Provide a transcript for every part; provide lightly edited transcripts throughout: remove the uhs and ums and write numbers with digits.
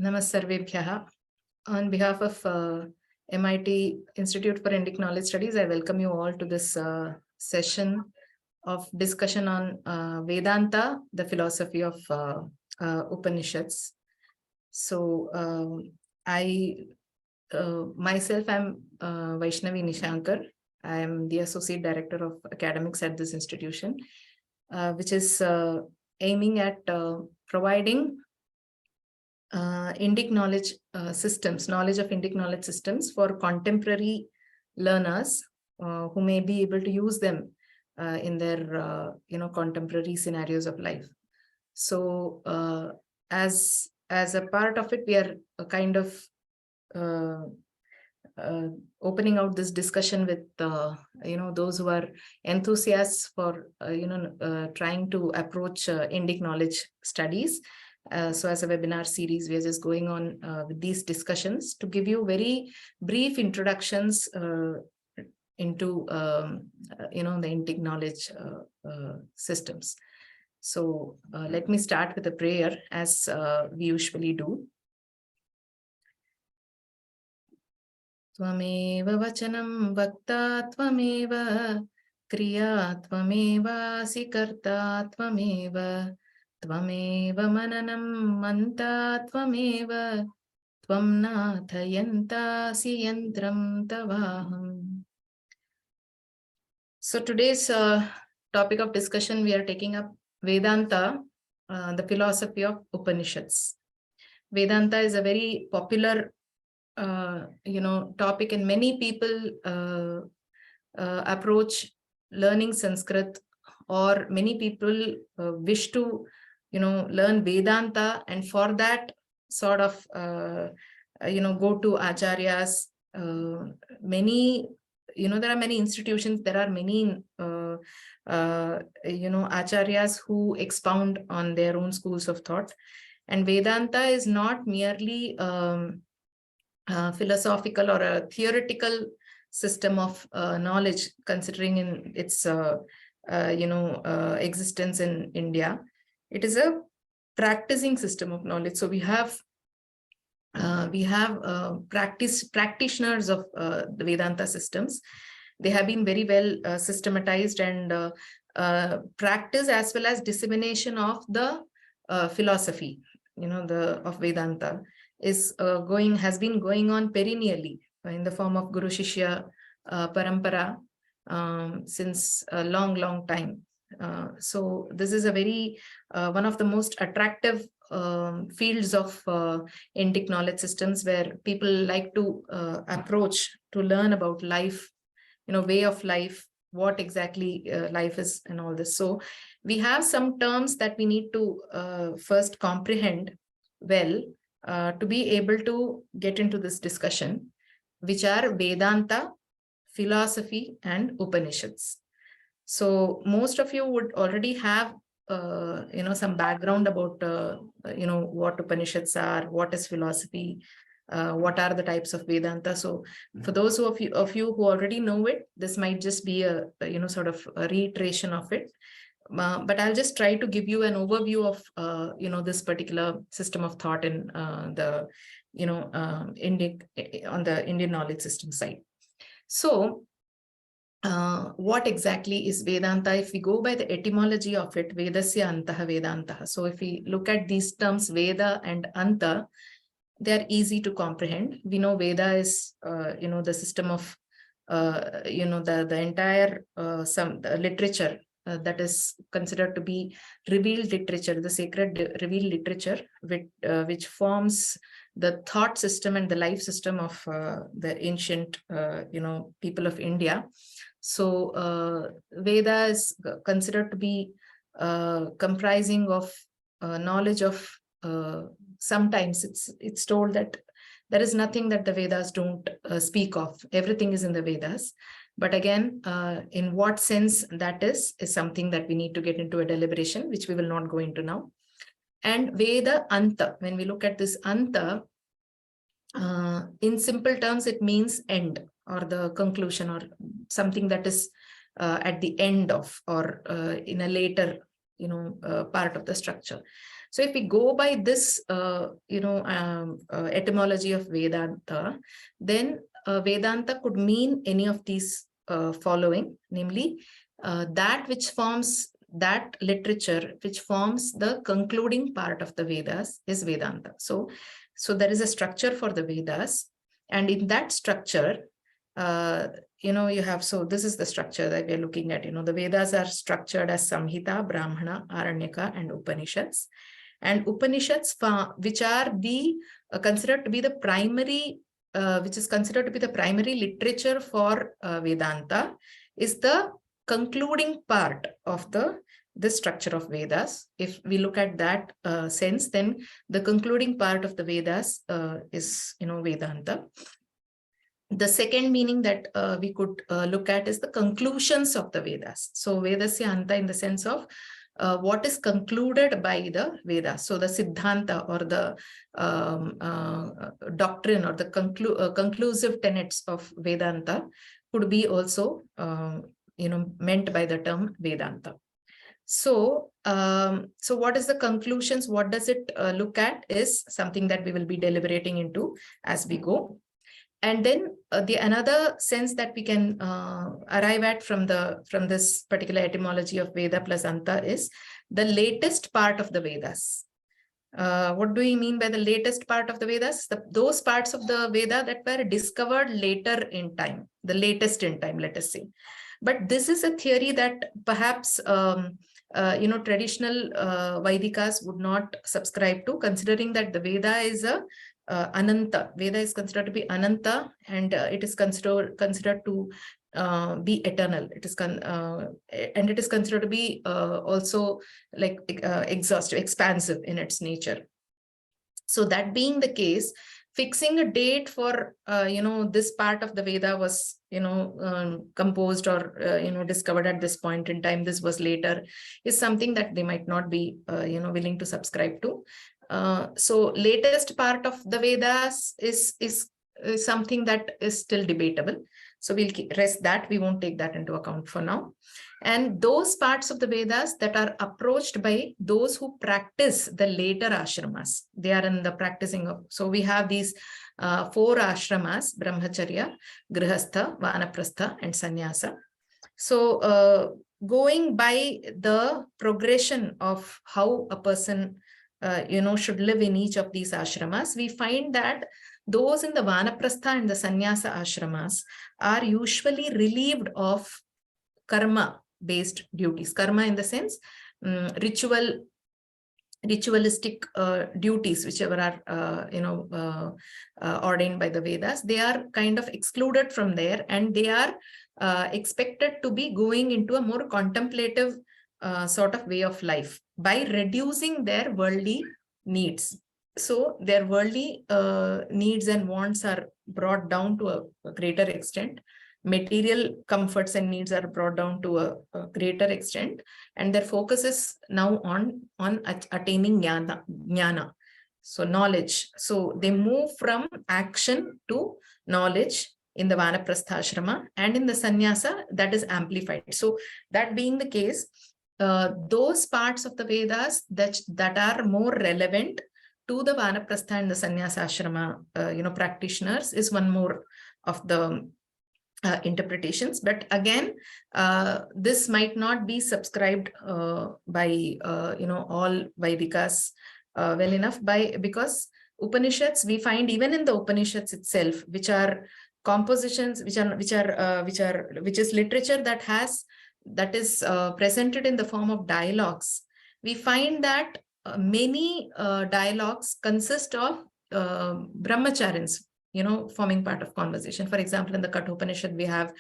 Namassarvebhyaha. On behalf of MIT Institute for Indic Knowledge Studies, I welcome you all to this session of discussion on Vedanta, the philosophy of Upanishads. So I myself am Vaishnavi Nishankar. I am the Associate Director of Academics at this institution, which is aiming at providing Indic knowledge systems, knowledge of Indic knowledge systems for contemporary learners who may be able to use them in their contemporary scenarios of life. So as a part of it, we are kind of opening out this discussion with those who are enthusiasts for trying to approach Indic knowledge studies. So as a webinar series, we are just going on with these discussions to give you very brief introductions into the Indic knowledge systems. So let me start with a prayer as we usually do. Tvameva vachanam vakta tvameva kriya tvameva sikarta tvameva Tvameva mananam manta tvameva tvam nathayantasi yantram tavaham. So today's topic of discussion, we are taking up Vedanta, the philosophy of Upanishads. Vedanta is a very popular topic, and many people approach learning Sanskrit, or many people wish to learn Vedanta, and for that sort of go to acharyas. Many there are many institutions, there are many acharyas who expound on their own schools of thought, and Vedanta is not merely philosophical or a theoretical system of knowledge, considering in its existence in India. It is a practicing system of knowledge. So we have practitioners of the Vedanta systems. They have been very well systematized, and practice as well as dissemination of the philosophy, of Vedanta has been going on perennially in the form of Guru Shishya Parampara since a long time. So this is a very one of the most attractive fields of Indic knowledge systems, where people like to approach to learn about life, way of life, what exactly life is, and all this. So we have some terms that we need to first comprehend well to be able to get into this discussion, which are Vedanta, philosophy, and Upanishads. So most of you would already have some background about what Upanishads are, what is philosophy, what are the types of Vedanta. So for those of you who already know it, this might just be a sort of a reiteration of it. But I'll just try to give you an overview of this particular system of thought in the on the Indian knowledge system side. So what exactly is Vedanta? If we go by the etymology of it, Vedasya Antaha Vedanta. So if we look at these terms, Veda and Anta, they are easy to comprehend. We know Veda is the system of the entire the literature that is considered to be revealed literature, the sacred revealed literature, which forms the thought system and the life system of the ancient people of India. So Veda is considered to be comprising of knowledge of sometimes it's told that there is nothing that the Vedas don't speak of. Everything is in the Vedas. But again, in what sense that is something that we need to get into a deliberation, which we will not go into now. And Veda Anta, when we look at this Anta, in simple terms, it means end, or the conclusion, or something that is at the end of, or in a later part of the structure. So if we go by this, etymology of Vedanta, then Vedanta could mean any of these following, namely that which forms that literature which forms the concluding part of the Vedas is Vedanta. So there is a structure for the Vedas, and in that structure, you have, so this is the structure that we're looking at. The Vedas are structured as Samhita, Brahmana, Aranyaka, and Upanishads. And Upanishads, which are the considered to be the primary, which is considered to be the primary literature for Vedanta, is the concluding part of this structure of Vedas. If we look at that sense, then the concluding part of the Vedas is Vedanta. The second meaning that we could look at is the conclusions of the Vedas. So Vedasya Anta, in the sense of what is concluded by the Vedas. So the Siddhanta, or the doctrine, or the conclusive tenets of Vedanta could be also meant by the term Vedanta. So what is the conclusions? What does it look at is something that we will be deliberating into as we go. And then another sense that we can arrive at from this particular etymology of Veda plus Anta is the latest part of the Vedas. What do we mean by the latest part of the Vedas? Those parts of the Veda that were discovered later in time, the latest in time, let us say. But this is a theory that perhaps traditional Vaidikas would not subscribe to, considering that the Veda is Ananta. Veda is considered to be Ananta, and it is considered to be eternal. It is and it is considered to be also like exhaustive, expansive in its nature. So that being the case, fixing a date for this part of the Veda was composed or discovered at this point in time, this was later, is something that they might not be willing to subscribe to. So latest part of the Vedas is something that is still debatable. So we'll rest that. We won't take that into account for now. And those parts of the Vedas that are approached by those who practice the later ashramas, they are in the practicing of. So we have these 4 ashramas: Brahmacharya, Grihastha, Vanaprastha, and Sannyasa. So going by the progression of how a person should live in each of these ashramas, we find that those in the Vanaprastha and the Sannyasa ashramas are usually relieved of karma-based duties. Karma in the sense, ritualistic duties, whichever are ordained by the Vedas. They are kind of excluded from there, and they are expected to be going into a more contemplative sort of way of life by reducing their worldly needs. So their worldly needs and wants are brought down to a greater extent. Material comforts and needs are brought down to a greater extent, and their focus is now on attaining jnana, so knowledge. So they move from action to knowledge in the Vanaprastha ashrama, and in the Sannyasa that is amplified. So that being the case, those parts of the Vedas that are more relevant to the Vanaprastha and the Sannyasa ashrama practitioners is one more of the interpretations. But again, this might not be subscribed by all Vaidikas well enough, because Upanishads, we find even in the Upanishads itself, which are compositions, which is literature that is presented in the form of dialogues. We find that many dialogues consist of brahmacharins, forming part of conversation. For example, in the Kathopanishad, we have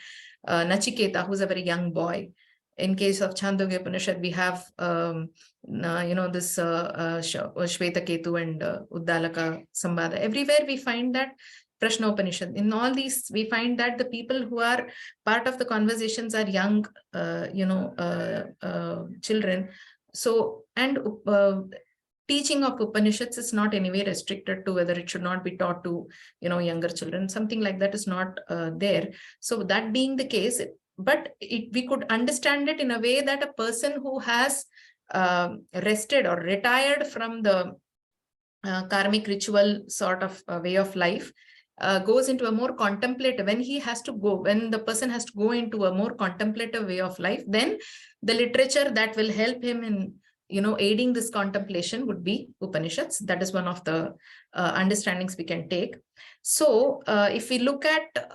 Nachiketa, who's a very young boy. In case of Chandogya Upanishad, we have this Shvetaketu and Uddalaka Sambhada. Everywhere we find that Prashna Upanishad. In all these, we find that the people who are part of the conversations are young, children. So, and teaching of Upanishads is not anyway restricted to whether it should not be taught to, younger children. Something like that is not there. So that being the case, but we could understand it in a way that a person who has rested or retired from the karmic ritual sort of way of life, goes into a more contemplative, when the person has to go into a more contemplative way of life, then the literature that will help him in aiding this contemplation would be Upanishads. That is one of the understandings we can take. So if we look at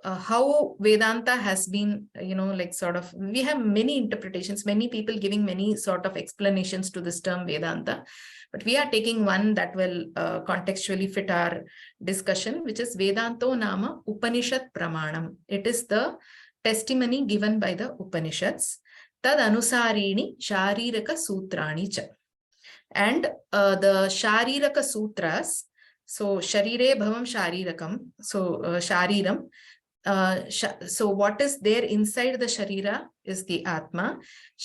how Vedanta has been, we have many interpretations, many people giving many sort of explanations to this term Vedanta. But we are taking one that will contextually fit our discussion, which is Vedanto Nama Upanishad Pramanam. It is the testimony given by the Upanishads. Tad Anusarini Shariraka Sutrani Cha. And the Shariraka Sutras, so Sharire Bhavam Sharirakam, so Shariram. So what is there inside the Sharira is the Atma.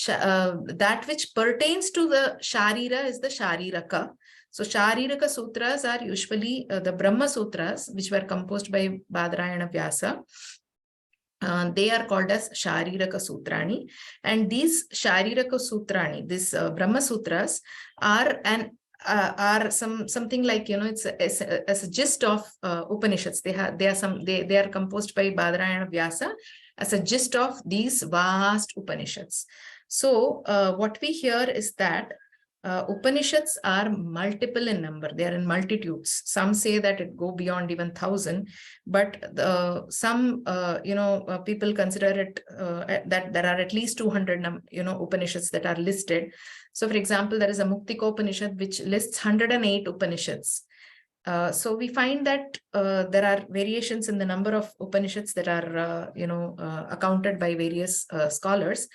That which pertains to the Sharira is the Shariraka. So Shariraka Sutras are usually the Brahma Sutras, which were composed by Badarayana Vyasa. They are called as Shariraka Sutrani. And these Shariraka Sutrani, these Brahma Sutras, are something like, it's a gist of Upanishads. They are composed by Badarayana Vyasa as a gist of these vast Upanishads. So what we hear is that Upanishads are multiple in number. They are in multitudes. Some say that it go beyond even 1,000, but some people consider it that there are at least 200 Upanishads that are listed. So, for example, there is a Muktika Upanishad which lists 108 Upanishads. So we find that there are variations in the number of Upanishads that are accounted by various scholars.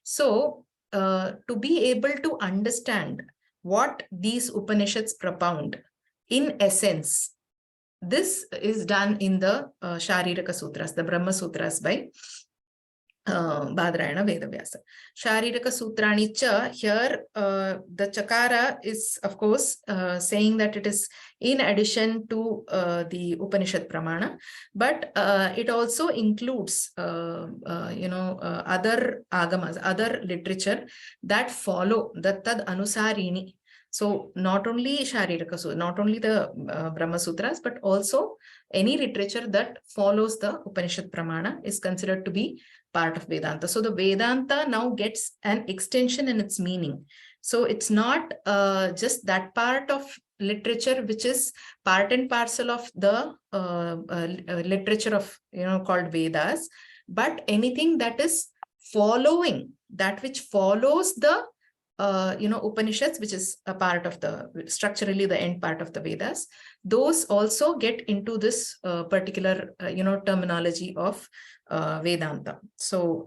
So to be able to understand what these Upanishads propound, in essence, this is done in the Shariraka Sutras, the Brahma Sutras by Badarayana Vedavyasa. Shariraka Sutrani Cha, here the Chakara is, of course, saying that it is in addition to the Upanishad Pramana, but it also includes, other agamas, other literature that follow the Tad Anusarini. So not only Shariraka, so not only the Brahma Sutras, but also any literature that follows the Upanishad Pramana is considered to be part of Vedanta. So the Vedanta now gets an extension in its meaning. So it's not just that part of literature which is part and parcel of the literature of called Vedas, but anything that is following, that which follows the Upanishads, which is a part of the structurally the end part of the Vedas, those also get into this particular terminology of Vedanta. So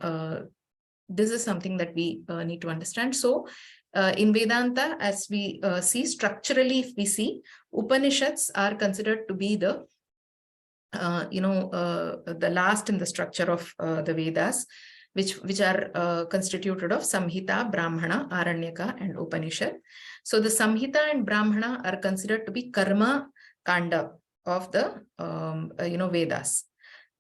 this is something that we need to understand. So in Vedanta, as we see structurally, if we see, Upanishads are considered to be the the last in the structure of the Vedas, which are constituted of Samhita, Brahmana, Aranyaka, and Upanishad. So the Samhita and Brahmana are considered to be Karma Kanda of the Vedas.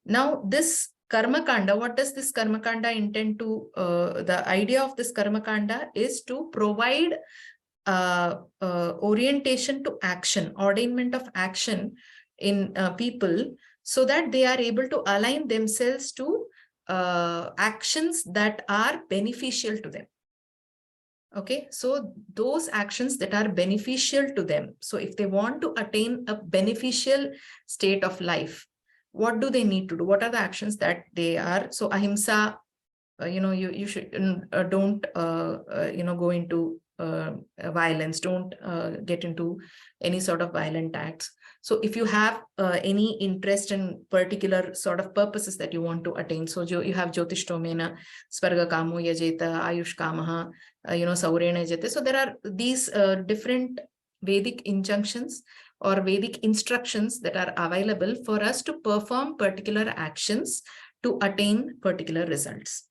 Now this Karma Kanda, what does this Karma Kanda intend to? The idea of this Karma Kanda is to provide orientation to action, ordainment of action in people, so that they are able to align themselves to actions that are beneficial to them. Okay, so those actions that are beneficial to them. So if they want to attain a beneficial state of life, what do they need to do? What are the actions that they are? So ahimsa, you should don't go into violence, don't get into any sort of violent acts. So if you have any interest in particular sort of purposes that you want to attain, so you have Jyotishtomena, Svarga Kamo Yajeta, Ayush Kamaha, Saurena Yajeta. So there are these different Vedic injunctions or Vedic instructions that are available for us to perform particular actions to attain particular results.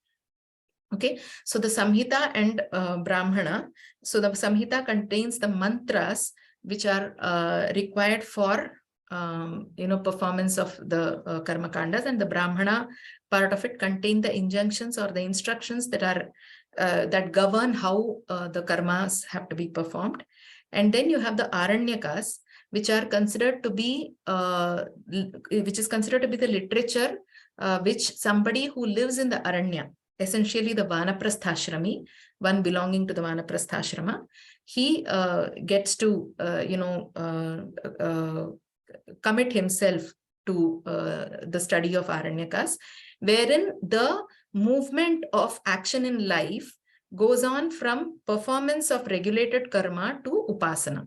Okay, so the Samhita and Brahmana. So the Samhita contains the mantras which are required for performance of the Karma Kandas, and the Brahmana part of it contain the injunctions or the instructions that are that govern how the karmas have to be performed. And then you have the Aranyakas, which are considered to be, which is considered to be the literature which somebody who lives in the Aranya, essentially the Vanaprastha-ashrami, one belonging to the Vanaprastha-ashrama, he gets to, commit himself to the study of Aranyakas, wherein the movement of action in life goes on from performance of regulated karma to upasana.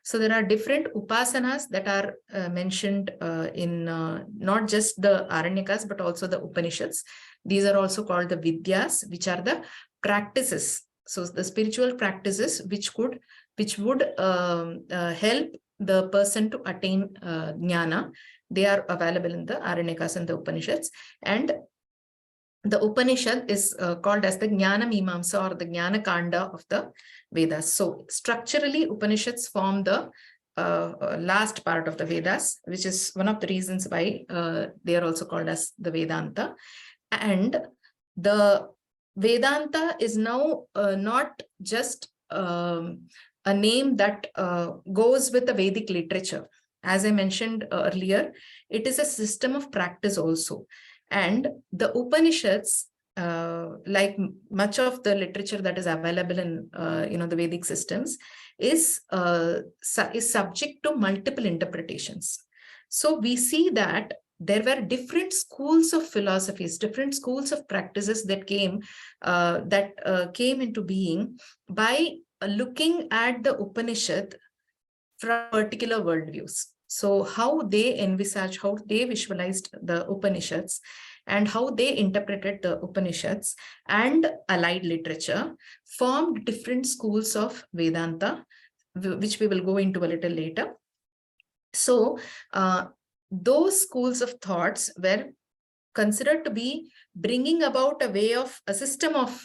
So there are different upasanas that are mentioned in not just the Aranyakas, but also the Upanishads. These are also called the Vidyas, which are the practices. So the spiritual practices which would help the person to attain jnana. They are available in the Aranyakas and the Upanishads. And the Upanishad is called as the Jnana Mimamsa or the Jnana Kanda of the Vedas. So structurally, Upanishads form the last part of the Vedas, which is one of the reasons why they are also called as the Vedanta. And the Vedanta is now not just a name that goes with the Vedic literature. As I mentioned earlier, it is a system of practice also. And the Upanishads, like much of the literature that is available in the Vedic systems, is subject to multiple interpretations. So we see that there were different schools of philosophies, different schools of practices that came into being by looking at the Upanishad from particular worldviews. So how they envisaged, how they visualized the Upanishads and how they interpreted the Upanishads and allied literature formed different schools of Vedanta, which we will go into a little later. So those schools of thoughts were considered to be bringing about a system of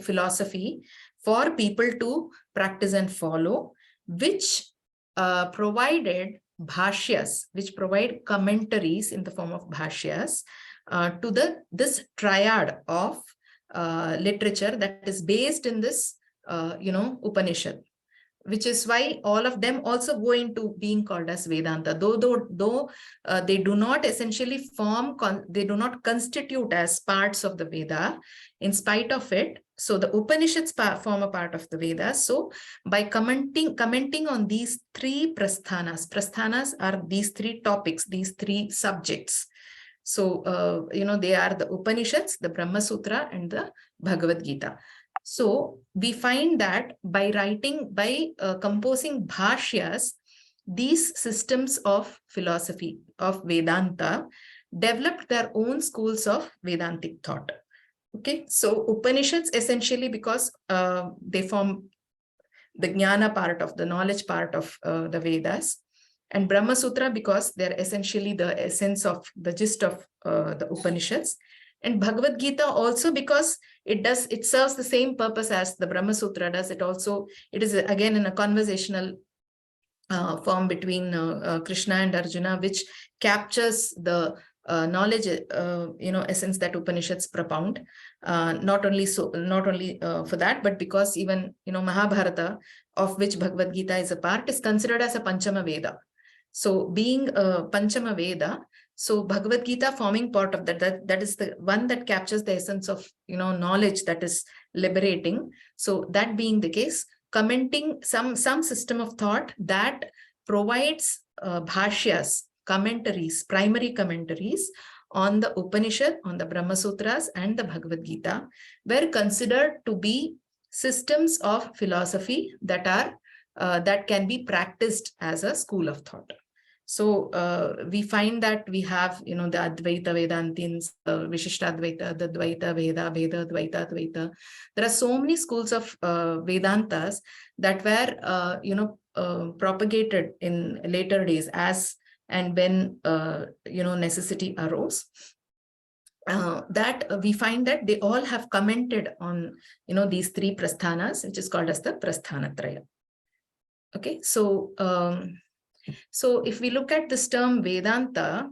philosophy for people to practice and follow, which provided bhashyas, which provide commentaries in the form of bhashyas to this triad of literature that is based in this Upanishad, which is why all of them also go into being called as Vedanta, though they do not essentially they do not constitute as parts of the Veda. In spite of it, so the Upanishads form a part of the Vedas. So by commenting on these three prasthanas are these three topics, these three subjects. So, they are the Upanishads, the Brahma Sutra, and the Bhagavad Gita. So we find that by composing bhashyas, these systems of philosophy of Vedanta developed their own schools of Vedantic thought. Okay, so Upanishads essentially because they form the jnana part of the knowledge part of the Vedas, and Brahma Sutra because they're essentially the essence of the gist of the Upanishads. And Bhagavad Gita also because it serves the same purpose as the Brahma Sutra does. It is again in a conversational form between Krishna and Arjuna, which captures the knowledge, essence that Upanishads propound. Not only for that, but because even Mahabharata, of which Bhagavad Gita is a part, is considered as a Panchama Veda. So being a Panchama Veda, so Bhagavad Gita forming part of that is the one that captures the essence of knowledge that is liberating. So that being the case, commenting some system of thought that provides bhashyas, commentaries, primary commentaries on the Upanishad, on the Brahma Sutras and the Bhagavad Gita were considered to be systems of philosophy that can be practiced as a school of thought. So we find that we have, the Advaita Vedantins, Vishishtadvaita, the Dvaita Veda, Veda Dvaita Advaita. There are so many schools of Vedantas that were, propagated in later days as and when, necessity arose. That we find that they all have commented on, these three prasthanas, which is called as the Prasthanatraya. Okay, so if we look at this term Vedanta,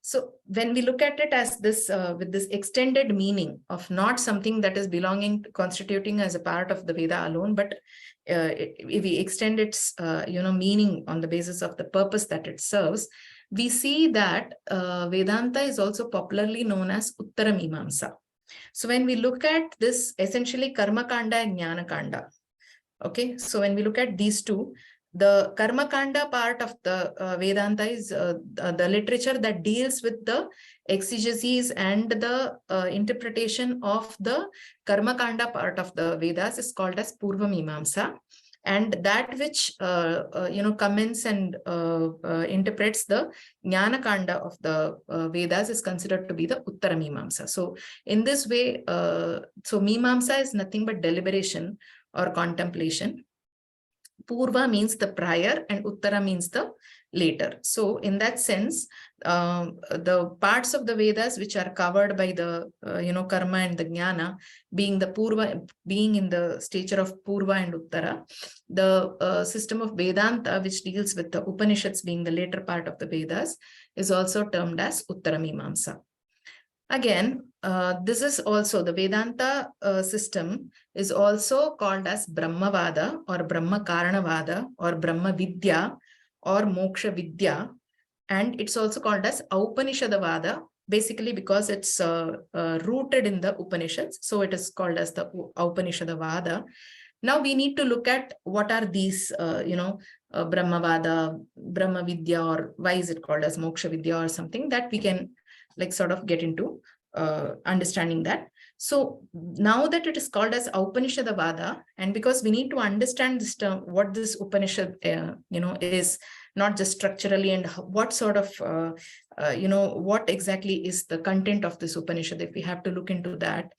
So when we look at it as this, with this extended meaning of not something that is belonging, constituting as a part of the Veda alone, but if we extend its, meaning on the basis of the purpose that it serves, we see that Vedanta is also popularly known as Uttara Mimamsa. So when we look at this, essentially Karma Kanda and Jnana Kanda. Okay, so when we look at these two, the Karma Kanda part of the Vedanta is the literature that deals with the exegesis and the interpretation of the Karma Kanda part of the Vedas is called as Purva Mimamsa. And that which, comments and interprets the Jnana Kanda of the Vedas is considered to be the Uttara Mimamsa. So in this way, so Mimamsa is nothing but deliberation or contemplation. Purva means the prior and Uttara means the later. So in that sense, the parts of the Vedas which are covered by the, karma and the jnana, being the Purva, being in the stature of Purva and Uttara, the system of Vedanta, which deals with the Upanishads being the later part of the Vedas, is also termed as Uttara Mimamsa. Again, this is also the Vedanta system is also called as Brahmavada or Brahma Karanavada or Brahma Vidya or Moksha Vidya. And it's also called as Upanishadavada, basically because it's rooted in the Upanishads. So it is called as the Upanishadavada. Now we need to look at what are these, Brahmavada, Brahma Vidya, or why is it called as Moksha Vidya or something that we can sort of get into understanding that. So now that it is called as Upanishadavada, and because we need to understand this term, what this Upanishad, is, not just structurally, and what sort of, what exactly is the content of this Upanishad, if we have to look into that,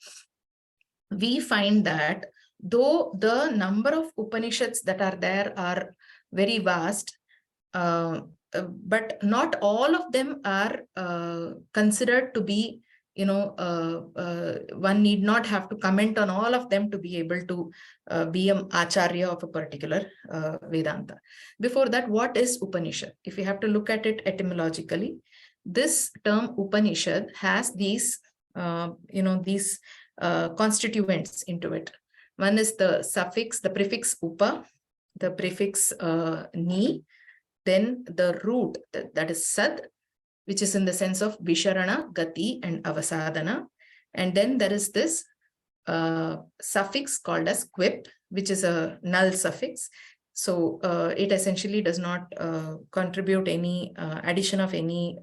we find that though the number of Upanishads that are there are very vast, but not all of them are considered to be, one need not have to comment on all of them to be able to be an acharya of a particular Vedanta. Before that, what is Upanishad? If we have to look at it etymologically, this term Upanishad has these, constituents into it. One is the suffix, the prefix upa, the prefix ni, then the root, that is sad, which is in the sense of visharana, gati, and avasadana. And then there is this suffix called as quip, which is a null suffix. So it essentially does not contribute any addition of any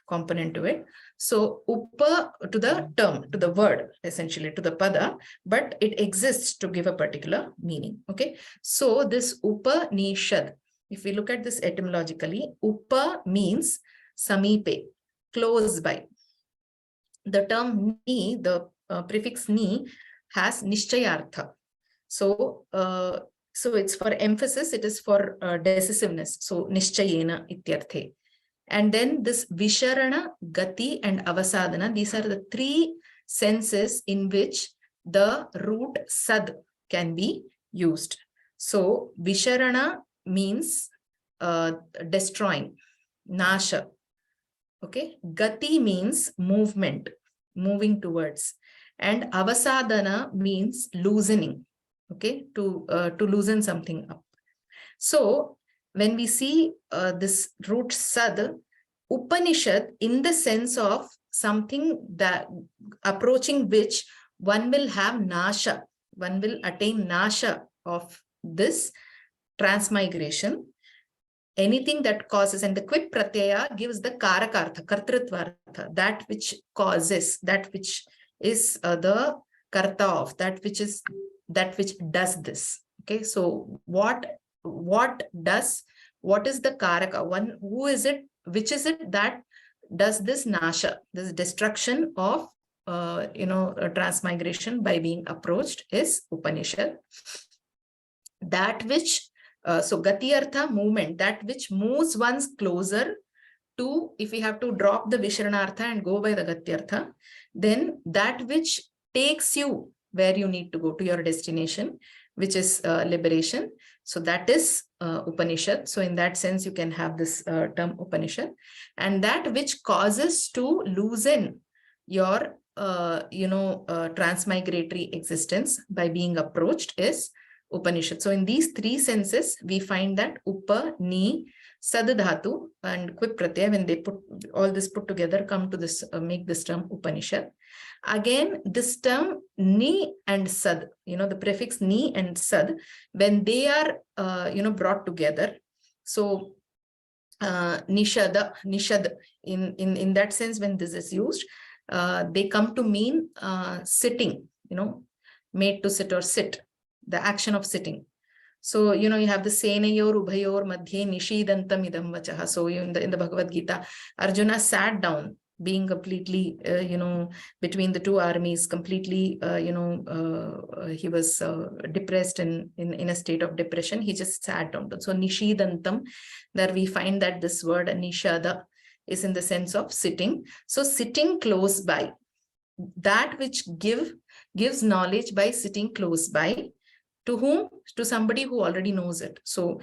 component to it. So upa to the term, to the word, essentially to the pada, but it exists to give a particular meaning. Okay. So this Upanishad, if we look at this etymologically, upa means samipe, close by. The term ni, the prefix ni, has nishchayartha. So, it's for emphasis, it is for decisiveness. So nishchayena ityarthe. And then this visharana, gati, and avasadana, these are the three senses in which the root sad can be used. So visharana means destroying, nasha. Okay, gati means movement, moving towards, and avasadana means loosening. Okay, to loosen something up. So when we see this root sad, Upanishad, in the sense of something that approaching which one will have nasha, one will attain nasha of this transmigration, anything that causes, and the quip pratyaya gives the karakartha, kartritvartha, that which causes, that which is the karta of, that which does this. Okay, so what is the karaka, one, who is it, which is it that does this nasha, this destruction of transmigration by being approached, is Upanishad. That which so gati artha, movement, that which moves one's closer to, if we have to drop the visharanartha and go by the gati artha, then that which takes you where you need to go, to your destination. which is liberation. So that is Upanishad. So in that sense, you can have this term Upanishad. And that which causes to loosen your, transmigratory existence by being approached is Upanishad. So in these three senses, we find that Upa, Ni, Sad Dhatu and Quip Pratyaya, when they put all this put together, come to this, make this term Upanishad. Again, this term Ni and Sad, the prefix Ni and Sad, when they are, brought together. So Nishad, in that sense, when this is used, they come to mean sitting, made to sit or sit, the action of sitting. So, you have the Senayor, Ubhayor, Madhye, Nishidantam idam vachaha. So in the Bhagavad Gita, Arjuna sat down, being completely, between the two armies, completely, he was depressed and in a state of depression. He just sat down. So Nishidantam, there we find that this word Nishada is in the sense of sitting. So sitting close by, that which gives knowledge by sitting close by. To whom? To somebody who already knows it. So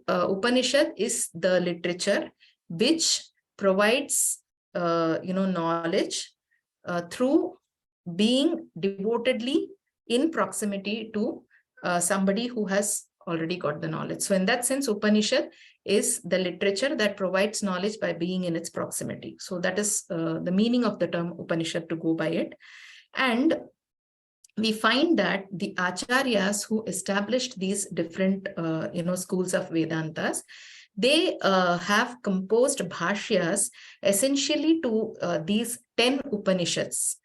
Upanishad is the literature which provides, knowledge through being devotedly in proximity to somebody who has already got the knowledge. So in that sense, Upanishad is the literature that provides knowledge by being in its proximity. So that is the meaning of the term Upanishad, to go by it. And we find that the acharyas who established these different, schools of Vedantas, they have composed bhashyas essentially to these 10 Upanishads.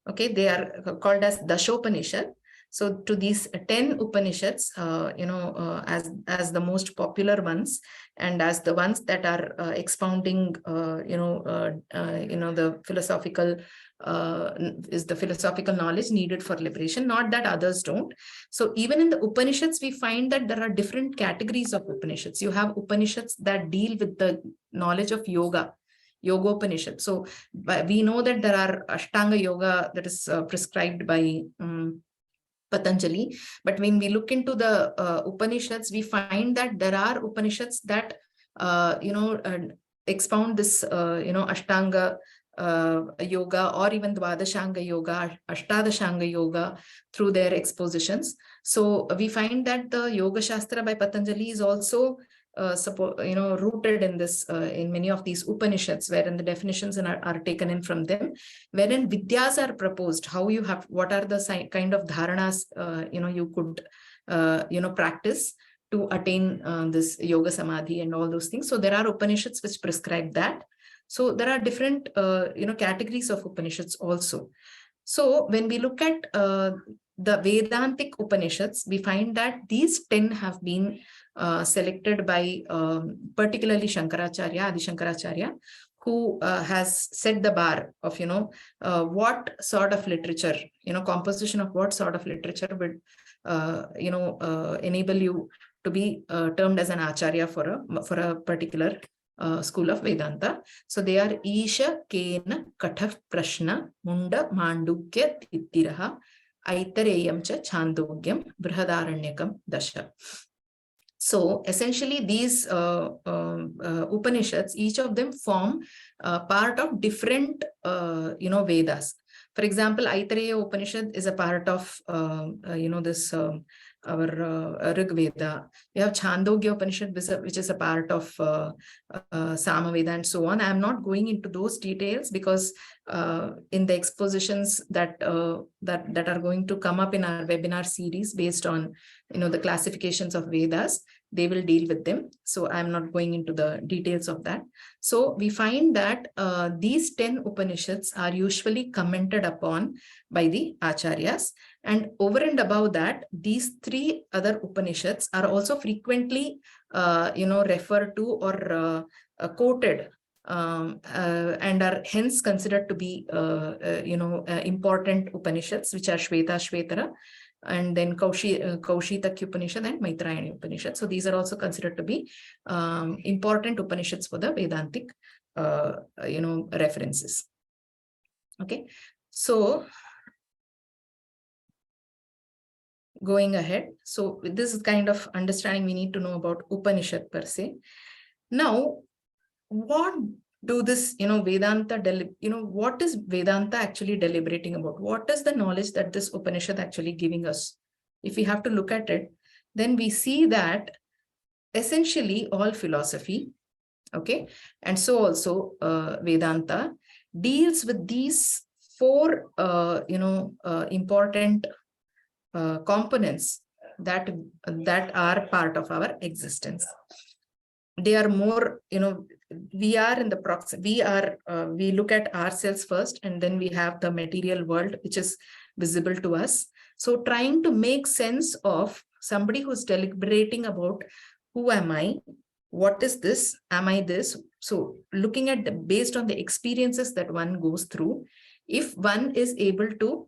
Okay, they are called as Dashopanishad. So to these 10 Upanishads, as the most popular ones, and as the ones that are expounding, the philosophical knowledge needed for liberation, not that others don't. So even in the Upanishads, we find that there are different categories of Upanishads. You have Upanishads that deal with the knowledge of yoga, Yogopanishad. So we know that there are Ashtanga yoga that is prescribed by Patanjali. But when we look into the Upanishads, we find that there are Upanishads that, expound this, Ashtanga yoga, or even Dvadashanga yoga, Ashtadashanga yoga through their expositions. So we find that the Yoga Shastra by Patanjali is also rooted in this, in many of these Upanishads, wherein the definitions are taken in from them, wherein Vidyas are proposed, how you have, what are the kind of dharanas, you could, practice to attain this yoga samadhi and all those things. So there are Upanishads which prescribe that. So there are different, categories of Upanishads also. So when we look at the Vedantic Upanishads, we find that these 10 have been selected by particularly Shankaracharya, Adi Shankaracharya, who has set the bar of, what sort of literature, composition of what sort of literature would, enable you to be termed as an Acharya for a particular school of Vedanta. So they are Isha, Kena, Katha, Prashna, Munda, Mandukya, Tittiraha, Aitareyam cha Chandogyam, Brihadaranyakam, Dasha. So essentially these Upanishads, each of them form part of different, Vedas. For example, Aitareya Upanishad is a part of, this, our Rig Veda. We have Chandogya Upanishad, which is a part of Samaveda and so on. I'm not going into those details because in the expositions that are going to come up in our webinar series based on, the classifications of Vedas, they will deal with them. So I'm not going into the details of that. So we find that these 10 Upanishads are usually commented upon by the Acharyas. And over and above that, these 3 other Upanishads are also frequently, referred to or quoted, and are hence considered to be, important Upanishads, which are Shveta, Shvetara, and then Kaushitaki Upanishad and Maitrayani Upanishad. So these are also considered to be important Upanishads for the Vedantic, references. Okay, so going ahead. So this is kind of understanding we need to know about Upanishad per se. Now, what do this, Vedanta, what is Vedanta actually deliberating about? What is the knowledge that this Upanishad actually giving us? If we have to look at it, then we see that essentially all philosophy, okay, and so also Vedanta deals with these four, important components that are part of our existence. They are more, we are in the proxy, we look at ourselves first, and then we have the material world which is visible to us. So trying to make sense of somebody who's deliberating about who am I, what is this, am I this? So looking at based on the experiences that one goes through, if one is able to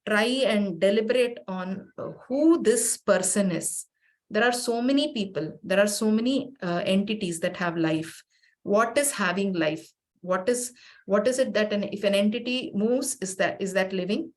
try and deliberate on who this person is. There are so many people, there are so many entities that have life. What is having life? What is it that if an entity moves, is that living?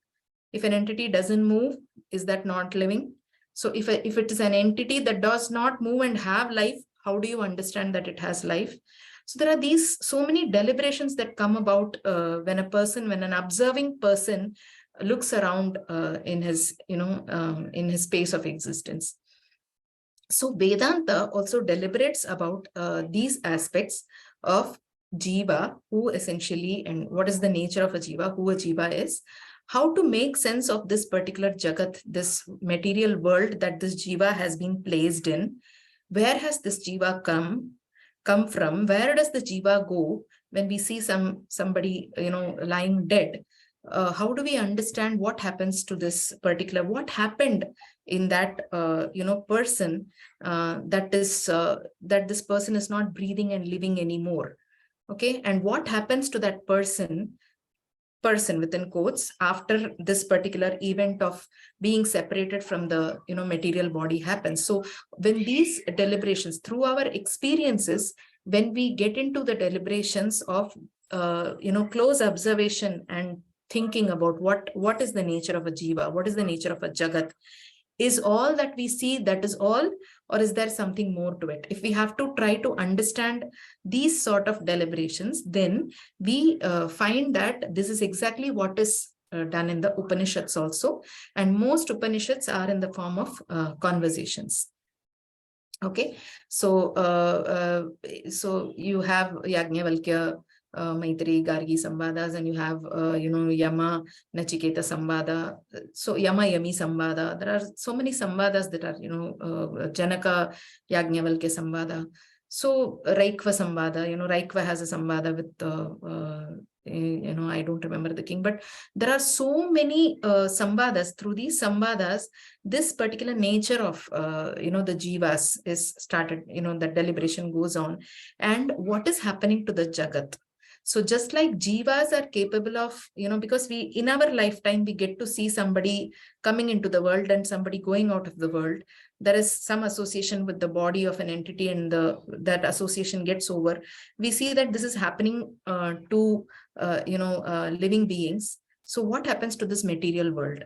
If an entity doesn't move, is that not living? So if it is an entity that does not move and have life, how do you understand that it has life? So there are these so many deliberations that come about when an observing person looks around in his space of existence. So Vedanta also deliberates about these aspects of jiva, who essentially, and what is the nature of a jiva, who a jiva is, how to make sense of this particular jagat, this material world that this jiva has been placed in. Where has this jiva come from? Where does the jiva go when we see somebody lying dead? How do we understand what happens to this particular, what happened in that person that this person is not breathing and living anymore? Okay, and what happens to that person within quotes after this particular event of being separated from the material body happens? So when these deliberations, through our experiences, when we get into the deliberations of close observation and thinking about what is the nature of a jiva, what is the nature of a jagat, is all that we see, that is all, or is there something more to it? If we have to try to understand these sort of deliberations, then we find that this is exactly what is done in the Upanishads also, and most Upanishads are in the form of conversations. Okay, so you have Yajnavalkya, Maitri, Gargi Samvadas, and you have, Yama, Nachiketa Samvada. So Yama, Yami Samvada. There are so many Samvadas that are, Janaka, Yajnavalkya Samvada. So Raikva Samvada, Raikva has a Samvada with, I don't remember the king, but there are so many Samvadas. Through these Samvadas, this particular nature of, the jivas is started, the deliberation goes on. And what is happening to the Jagat? So just like jivas are capable of, because we, in our lifetime, we get to see somebody coming into the world and somebody going out of the world. There is some association with the body of an entity, and that association gets over. We see that this is happening to, living beings. So what happens to this material world?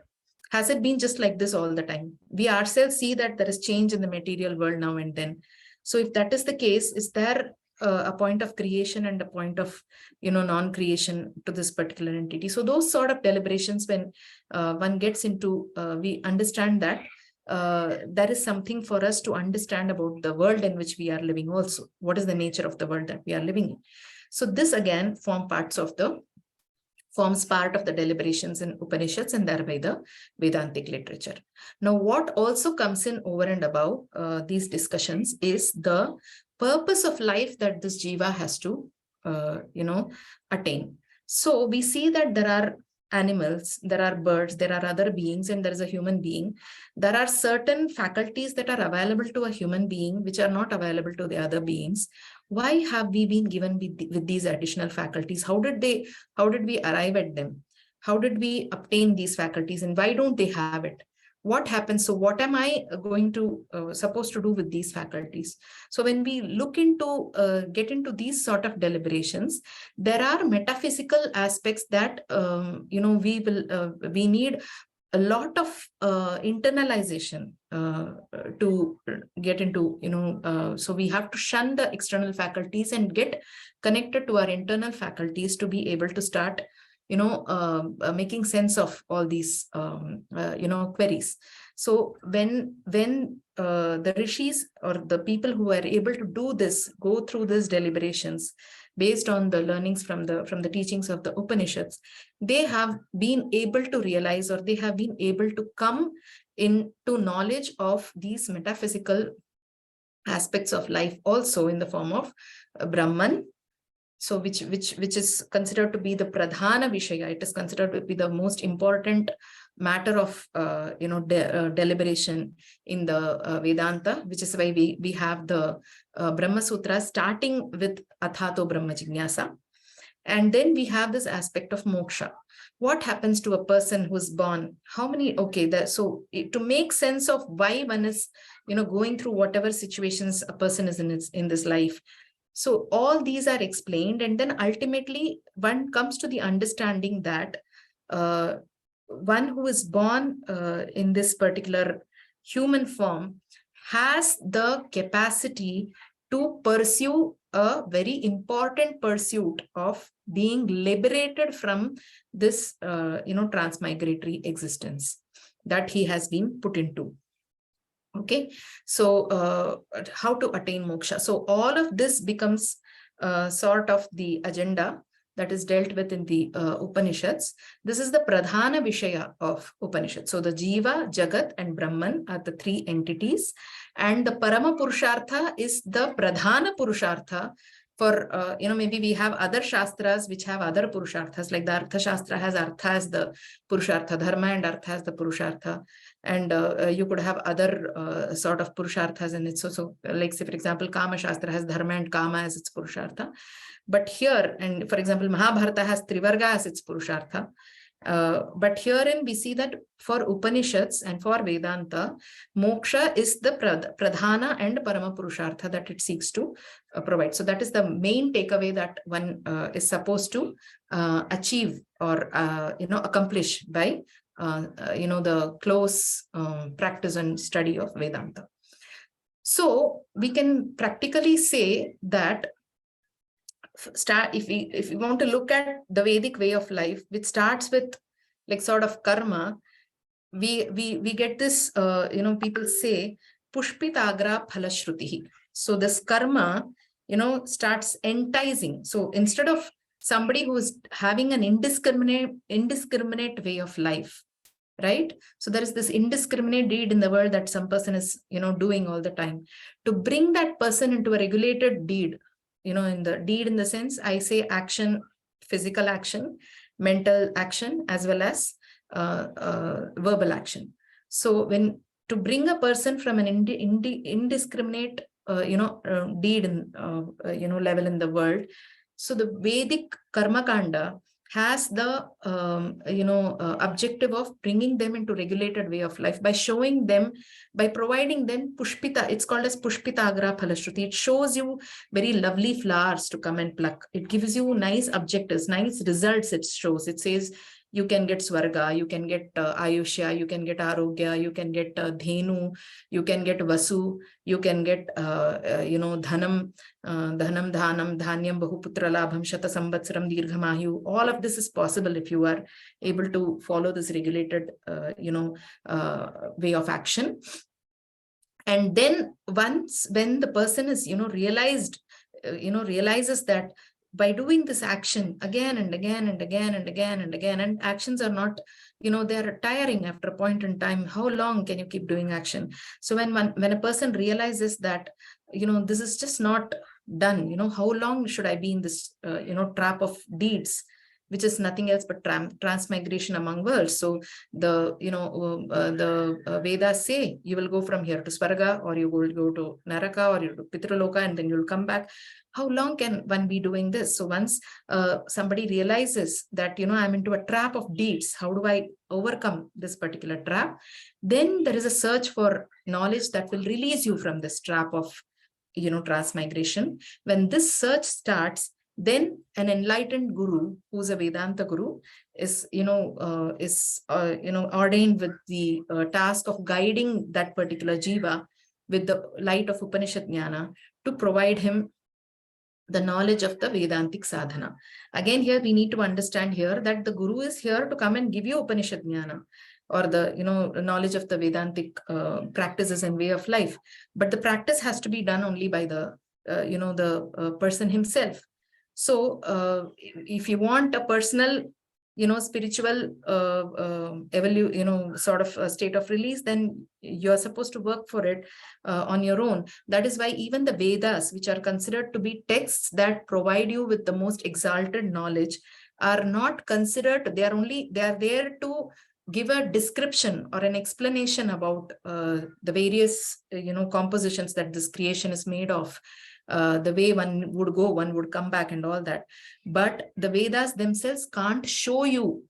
Has it been just like this all the time? We ourselves see that there is change in the material world now and then. So if that is the case, is there a point of creation and a point of non-creation to this particular entity? So those sort of deliberations, when one gets into, we understand that there is something for us to understand about the world in which we are living also. What is the nature of the world that we are living in? So this again forms part of the deliberations in Upanishads and thereby the Vedantic literature. Now, what also comes in over and above these discussions is the purpose of life that this jiva has to, attain. So we see that there are animals, there are birds, there are other beings, and there is a human being. There are certain faculties that are available to a human being which are not available to the other beings. Why have we been given with these additional faculties? How did we arrive at them? How did we obtain these faculties, and why don't they have it? What happens? So what am I going to supposed to do with these faculties? So when we look into get into these sort of deliberations, there are metaphysical aspects that we need a lot of internalization to get into, so we have to shun the external faculties and get connected to our internal faculties to be able to start, making sense of all these, queries. So when the rishis or the people who are able to do this, go through these deliberations based on the learnings from the teachings of the Upanishads, they have been able to realize, or they have been able to come into knowledge of these metaphysical aspects of life also in the form of Brahman. So which is considered to be the pradhana vishaya. It is considered to be the most important matter of deliberation in the Vedanta, which is why we have the Brahma Sutra starting with Athato Brahma Jignasa. And then we have this aspect of moksha. What happens to a person who's born? How many? Okay, so to make sense of why one is, going through whatever situations a person is in this life. So all these are explained, and then ultimately one comes to the understanding that one who is born in this particular human form has the capacity to pursue a very important pursuit of being liberated from this, transmigratory existence that he has been put into. Okay, so how to attain moksha? So all of this becomes sort of the agenda that is dealt with in the Upanishads. This is the pradhana vishaya of Upanishads. So the Jiva, Jagat and Brahman are the three entities, and the Parama Purushartha is the pradhana Purushartha. For, maybe we have other Shastras which have other Purusharthas, like the Artha Shastra has Artha as the Purushartha, Dharma and Artha as the Purushartha. And you could have other sort of Purusharthas in it. So like say, for example, Kama Shastra has Dharma and Kama as its Purushartha. But here, and for example, Mahabharata has Trivarga as its Purushartha. But herein we see that for Upanishads and for Vedanta, moksha is the pradhana and parama purushartha that it seeks to provide. So that is the main takeaway that one is supposed to achieve or accomplish by the close practice and study of Vedanta. So we can practically say that if we want to look at the Vedic way of life, which starts with like sort of karma, we get this, people say pushpitagra phalashruti. So this karma, starts enticing. So instead of somebody who is having an indiscriminate way of life, right? So there is this indiscriminate deed in the world that some person is, doing all the time. To bring that person into a regulated deed, in the deed in the sense, I say action, physical action, mental action, as well as verbal action. So to bring a person from an indiscriminate, deed in, level in the world. So the Vedic Karma Kanda has the, objective of bringing them into regulated way of life by showing them, by providing them pushpita. It's called as pushpitagra phalashruti. It shows you very lovely flowers to come and pluck. It gives you nice objectives, nice results. It shows. It says you can get swarga, you can get ayushya, you can get arogya, you can get dhenu, you can get vasu, you can get dhanam, dhanam, dhanyam, bahuputra labham, shata samvatsaram, dirghamayu. All of this is possible if you are able to follow this regulated, way of action. And then when the person is, realizes that by doing this action again and again and again and again and again, and actions are not, they're tiring after a point in time. How long can you keep doing action? So when a person realizes that, this is just not done, how long should I be in this, trap of deeds, which is nothing else but transmigration among worlds. So the, the Vedas say you will go from here to Swarga, or you will go to Naraka, or you to Pitraloka, and then you'll come back. How long can one be doing this? So once somebody realizes that, I'm into a trap of deeds, how do I overcome this particular trap? Then there is a search for knowledge that will release you from this trap of, transmigration. When this search starts, then an enlightened guru, who's a Vedanta guru, is ordained with the task of guiding that particular jiva with the light of Upanishad jnana to provide him the knowledge of the Vedantic sadhana. Again, here we need to understand here that the guru is here to come and give you Upanishad jnana, or the knowledge of the Vedantic practices and way of life. But the practice has to be done only by the person himself. So if you want a personal spiritual sort of a state of release, then you're supposed to work for it on your own. That is why even the Vedas, which are considered to be texts that provide you with the most exalted knowledge, are not considered, they are there to give a description or an explanation about the various compositions that this creation is made of. The way one would go, one would come back and all that. But the Vedas themselves can't show you,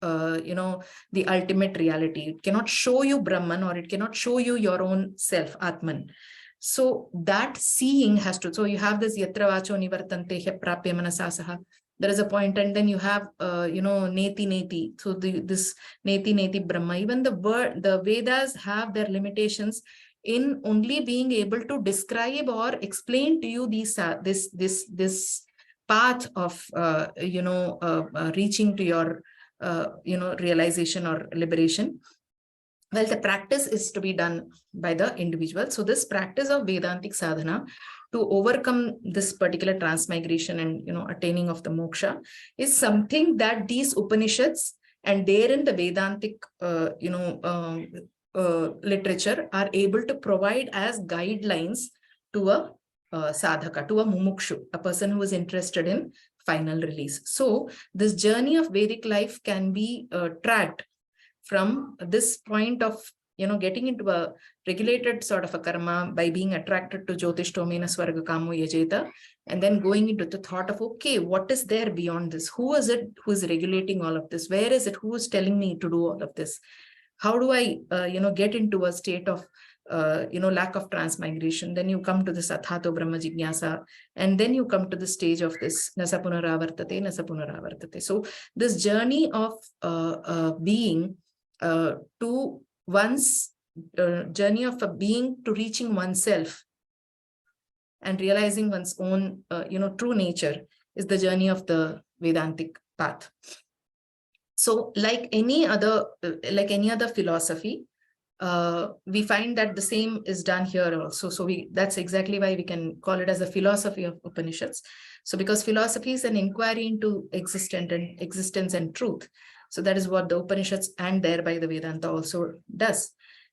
the ultimate reality. It cannot show you Brahman, or it cannot show you your own self, Atman. So that seeing has to, so you have this yatra vacho nivartante prapya manasasaha. There is a point, and then you have, neti neti. So this neti neti Brahma, even the Vedas have their limitations in only being able to describe or explain to you this path of reaching to your realization or liberation. Well, the practice is to be done by the individual. So this practice of Vedantic sadhana to overcome this particular transmigration and attaining of the moksha is something that these Upanishads and therein the Vedantic literature are able to provide as guidelines to a sadhaka, to a mumukshu, a person who is interested in final release. So this journey of Vedic life can be tracked from this point of getting into a regulated sort of a karma by being attracted to Jyotishtomena Swarga Kamo Yajeta, and then going into the thought of, okay, what is there beyond this? Who is it who is regulating all of this? Where is it who is telling me to do all of this? How do I get into a state of lack of transmigration? Then you come to this Athato Brahma Jignasa, and then you come to the stage of this Nasa Punaravartate, Nasa Punaravartate. So this journey of being to one's journey of a being to reaching oneself and realizing one's own true nature is the journey of the Vedantic path. So like any other philosophy, we find that the same is done here also. So that's exactly why we can call it as a philosophy of Upanishads. So because philosophy is an inquiry into existence and truth. So that is what the Upanishads and thereby the Vedanta also does.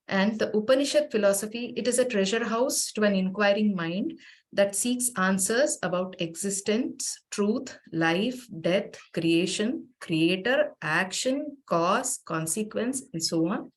And the Upanishad philosophy, it is a treasure house to an inquiring mind that seeks answers about existence, truth, life, death, creation, creator, action, cause, consequence, and so on.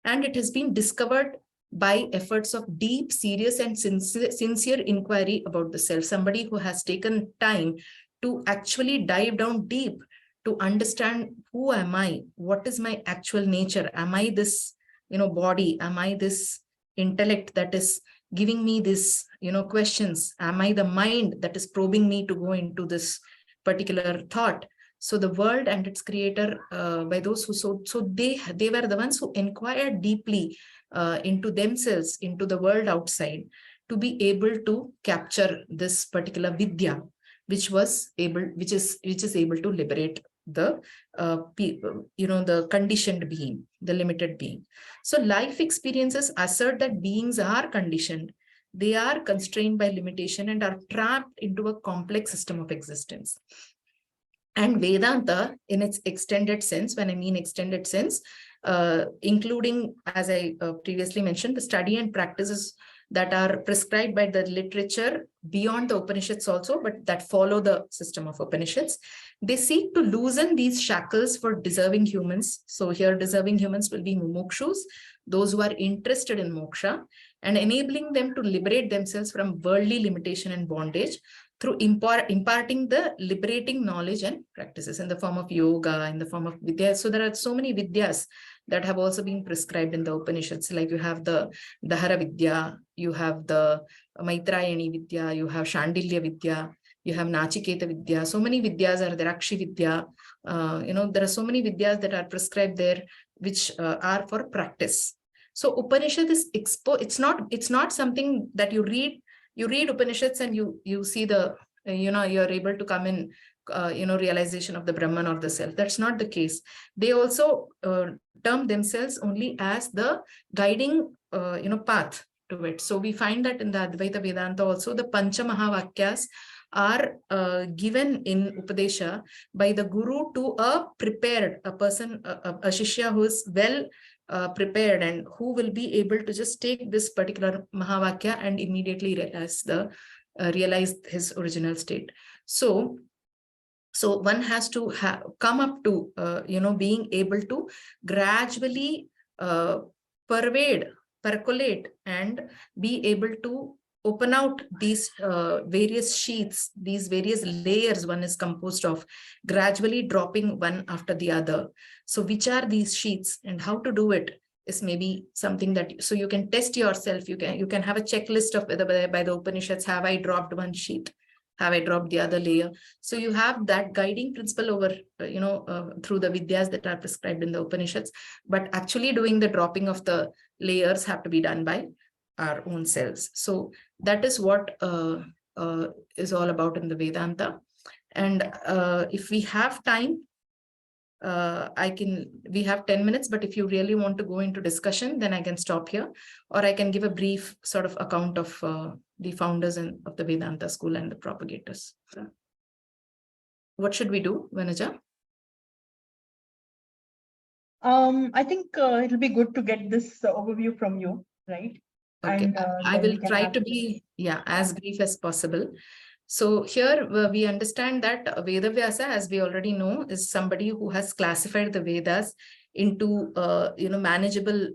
And it has been discovered by efforts of deep, serious, and sincere inquiry about the self. Somebody who has taken time to actually dive down deep to understand, who am I? What is my actual nature? Am I this, body? Am I this intellect that is giving me this, questions? Am I the mind that is probing me to go into this particular thought? So the world and its creator, by those who they were the ones who inquired deeply into themselves, into the world outside, to be able to capture this particular vidya, which is able to liberate the the conditioned being, the limited being. So life experiences assert that beings are conditioned, they are constrained by limitation and are trapped into a complex system of existence. And Vedanta, in its extended sense, when I mean extended sense, including, as I previously mentioned, the study and practices that are prescribed by the literature beyond the Upanishads also, but that follow the system of Upanishads, they seek to loosen these shackles for deserving humans. So here deserving humans will be mumukshus, those who are interested in moksha, and enabling them to liberate themselves from worldly limitation and bondage through imparting the liberating knowledge and practices in the form of yoga, in the form of vidya. So there are so many vidyas that have also been prescribed in the Upanishads. Like you have the Dahara Vidya, you have the Maitrayani Vidya, you have Shandilya Vidya, you have Nachiketa Vidya, so many Vidyas are there, Akshi Vidya, there are so many Vidyas that are prescribed there, which are for practice. So Upanishad is it's not something that you read Upanishads and you see the, you're able to come in, realization of the Brahman or the self. That's not the case. They also term themselves only as the guiding, path to it. So we find that in the Advaita Vedanta also, the Pancha Mahavakyas are given in Upadesha by the Guru to a person, a Shishya who is well prepared and who will be able to just take this particular Mahavakya and immediately realize his original state. So one has to come up to, being able to gradually percolate and be able to open out these various sheets, these various layers one is composed of, gradually dropping one after the other. So which are these sheets and how to do it is maybe something that, so you can test yourself. You can have a checklist of whether by the Upanishads, have I dropped one sheet? Have I dropped the other layer? So you have that guiding principle over, through the Vidyas that are prescribed in the Upanishads, but actually doing the dropping of the layers have to be done by our own selves. So that is what is all about in the Vedanta. And if we have time, we have 10 minutes, but if you really want to go into discussion, then I can stop here, or I can give a brief sort of account of the founders of the Vedanta school and the propagators. So, what should we do, Vanaja? I think it'll be good to get this overview from you, right? Okay, and I will try to be as brief as possible. So here we understand that Vedavyasa, as we already know, is somebody who has classified the Vedas into manageable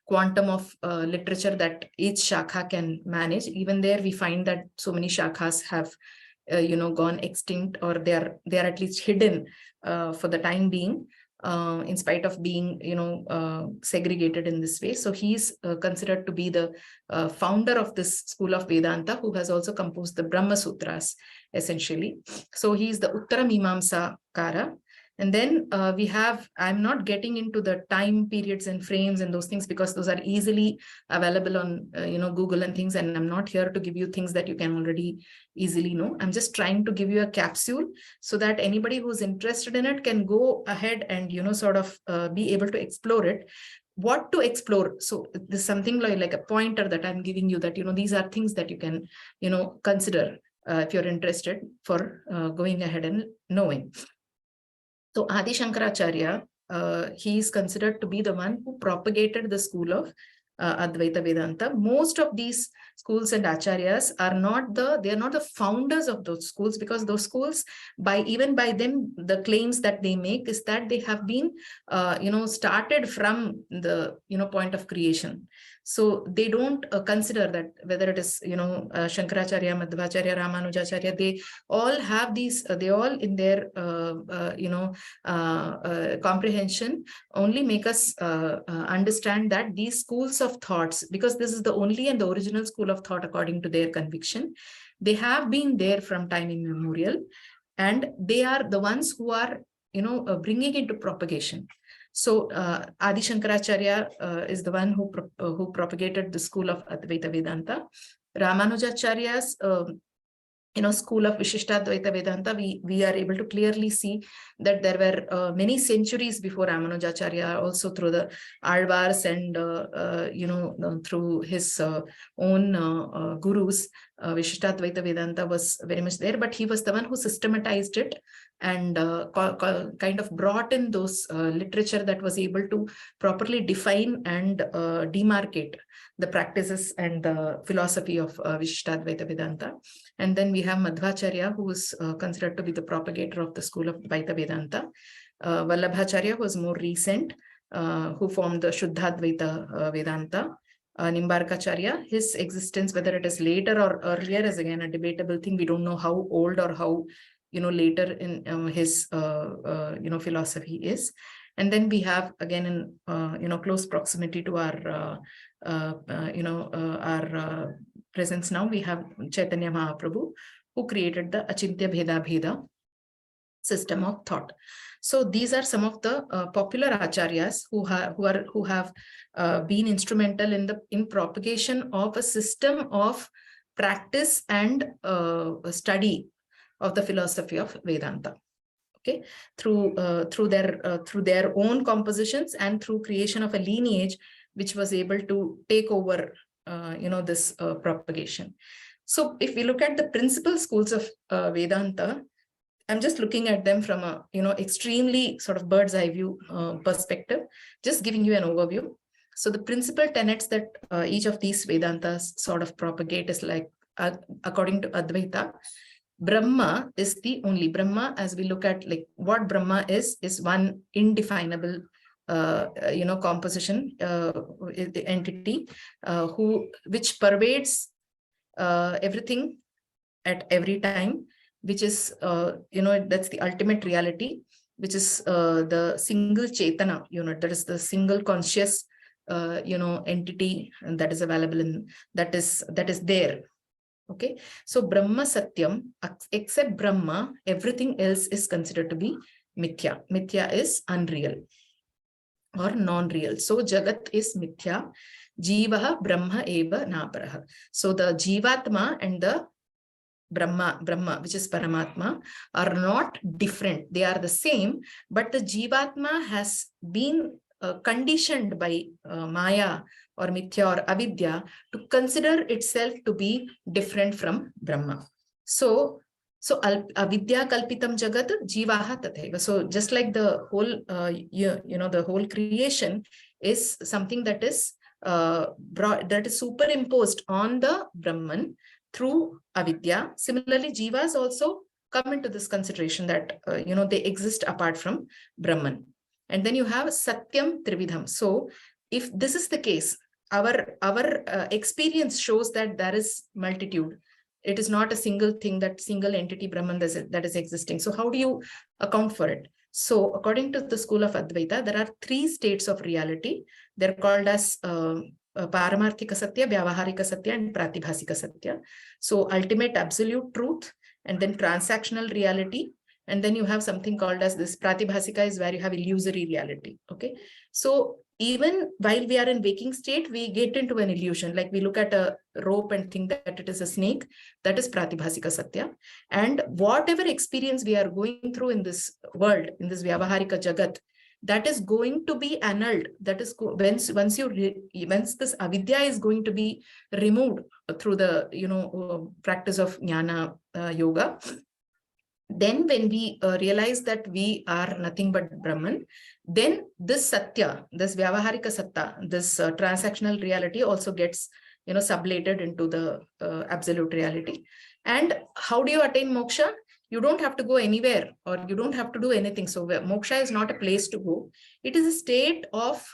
quantum of literature that each shakha can manage. Even there we find that so many shakhas have gone extinct, or they are at least hidden for the time being, in spite of being segregated in this way. So he's considered to be the founder of this school of Vedanta, who has also composed the Brahma Sutras essentially. So he's the Uttara Mimamsa Kara. And then we have, I'm not getting into the time periods and frames and those things because those are easily available on Google and things, and I'm not here to give you things that you can already easily know. I'm just trying to give you a capsule so that anybody who's interested in it can go ahead and sort of be able to explore it. What to explore? So there's something like a pointer that I'm giving you, that these are things that you can consider if you're interested for going ahead and knowing. So Adi Shankaracharya, he is considered to be the one who propagated the school of Advaita Vedanta. Most of these schools and acharyas are not the founders of those schools, because those schools, even by them, the claims that they make is that they have been started from the point of creation. So they don't consider that whether it is Shankaracharya, Madhvacharya, Ramanujacharya, they all have these, they all in their comprehension only make us understand that these schools of thoughts, because this is the only and the original school of thought according to their conviction, they have been there from time immemorial, and they are the ones who are bringing into propagation. So Adi Shankaracharya is the one who propagated the school of Advaita Vedanta. Ramanujacharya's school of Vishishtadvaita Vedanta, we are able to clearly see that there were many centuries before Ramanujacharya, also through the Alvars and through his own gurus, Vishishtadvaita Vedanta was very much there, but he was the one who systematized it and kind of brought in those literature that was able to properly define and demarcate the practices and the philosophy of Vishishtadvaita Vedanta. And then we have Madhvacharya, who is considered to be the propagator of the school of Dvaita Vedanta. Vallabhacharya was more recent, who formed the Shuddhadvaita Vedanta. Nimbarkacharya, his existence, whether it is later or earlier, is again a debatable thing. We don't know how old or how later in his philosophy is. And then we have again in close proximity to our our presence now, we have Chaitanya Mahaprabhu, who created the Achintya Bheda Bheda system of thought. So these are some of the popular acharyas who have been instrumental in propagation of a system of practice and study of the philosophy of Vedanta. Okay, through their own compositions and through creation of a lineage which was able to take over this propagation. So if we look at the principal schools of Vedanta, I'm just looking at them from a extremely sort of bird's eye view perspective, just giving you an overview. So the principal tenets that each of these Vedantas sort of propagate is like, according to Advaita, Brahma is the only Brahma. As we look at like what Brahma is one indefinable composition, entity which pervades everything at every time, which is that's the ultimate reality, which is the single Chetana unit, that is the single conscious entity that is available in that is there. Okay, so Brahma Satyam, except Brahma, everything else is considered to be Mithya. Mithya is unreal or non-real. So Jagat is Mithya. Jivaha Brahma eva naparaha. So the Jivatma and the Brahma, which is Paramatma, are not different. They are the same, but the Jivatma has been conditioned by Maya or Mithya or Avidya to consider itself to be different from Brahma. So Avidya Kalpitam Jagat Jivaha Tatheva. So just like the whole, the whole creation is something that is superimposed on the Brahman through Avidya. Similarly, Jivas also come into this consideration that, they exist apart from Brahman. And then you have Satyam Trividham. So if this is the case, our experience shows that there is multitude. It is not a single thing, that single entity Brahman that is existing. So how do you account for it? So according to the school of Advaita, there are 3 states of reality. They're called as Paramarthika Satya, Vyavaharika Satya, and Pratibhasika Satya. So ultimate absolute truth, and then transactional reality, and then you have something called as this Pratibhasika is where you have illusory reality. Okay, so even while we are in waking state, we get into an illusion. Like we look at a rope and think that it is a snake. That is Pratibhasika Satya. And whatever experience we are going through in this world, in this Vyavaharika Jagat, that is going to be annulled. That is once this avidya is going to be removed through the practice of jnana yoga. Then when we realize that we are nothing but Brahman, then this Satya, this Vyavaharika Satta, this transactional reality also gets sublated into the absolute reality. And how do you attain moksha? You don't have to go anywhere, or you don't have to do anything. So moksha is not a place to go. It is a state of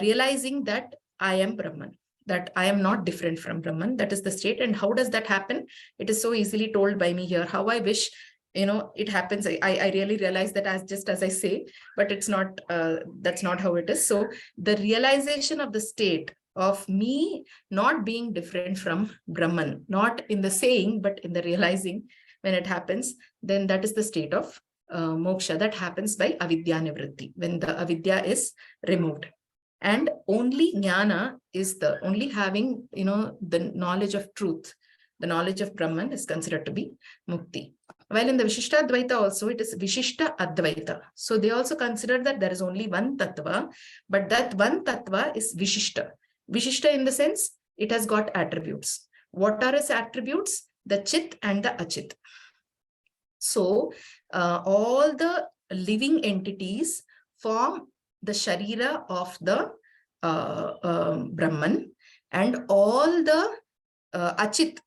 realizing that I am Brahman, that I am not different from Brahman. That is the state. And how does that happen? It is so easily told by me here. How I wish it happens. I really realize that as I say, but it's not, that's not how it is. So the realization of the state of me not being different from Brahman, not in the saying, but in the realizing, when it happens, then that is the state of moksha. That happens by avidya nivritti, when the avidya is removed. And only jnana is only having, the knowledge of truth, the knowledge of Brahman is considered to be mukti. While in the Vishishta Advaita also, it is Vishishta Advaita. So they also consider that there is only one tattva, but that one tattva is Vishishta. Vishishta in the sense, it has got attributes. What are its attributes? The Chit and the Achit. So all the living entities form the Sharira of the Brahman, and all the Achit,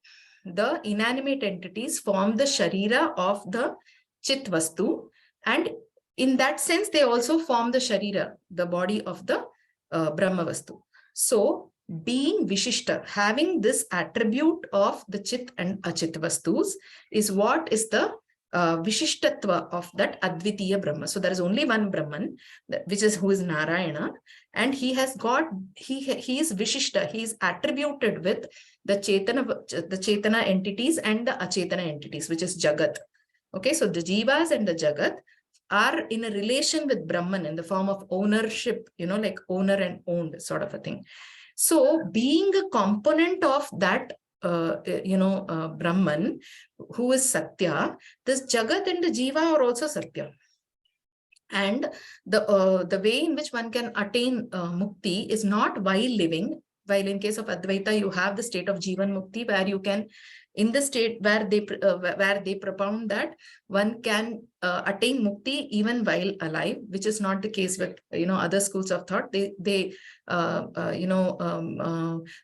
the inanimate entities, form the Sharira of the Chit Vastu, and in that sense they also form the Sharira, the body of the Brahma Vastu. So being Vishishta, having this attribute of the Chit and Achit Vastus, is what is the Vishishtatva of that Advitiya Brahma. So there is only one Brahman, which is who is Narayana, and he has got, he is Vishishta, he is attributed with the Chetana entities and the Achetana entities, which is Jagat. Okay, so the Jivas and the Jagat are in a relation with Brahman in the form of ownership, like owner and owned sort of a thing. So being a component of that, Brahman, who is Satya, this Jagat and the Jiva are also Satya. And the way in which one can attain mukti is not while living. While in case of Advaita, you have the state of Jivan Mukti, where you can, in the state where they propound that one can attain mukti even while alive, which is not the case with other schools of thought. They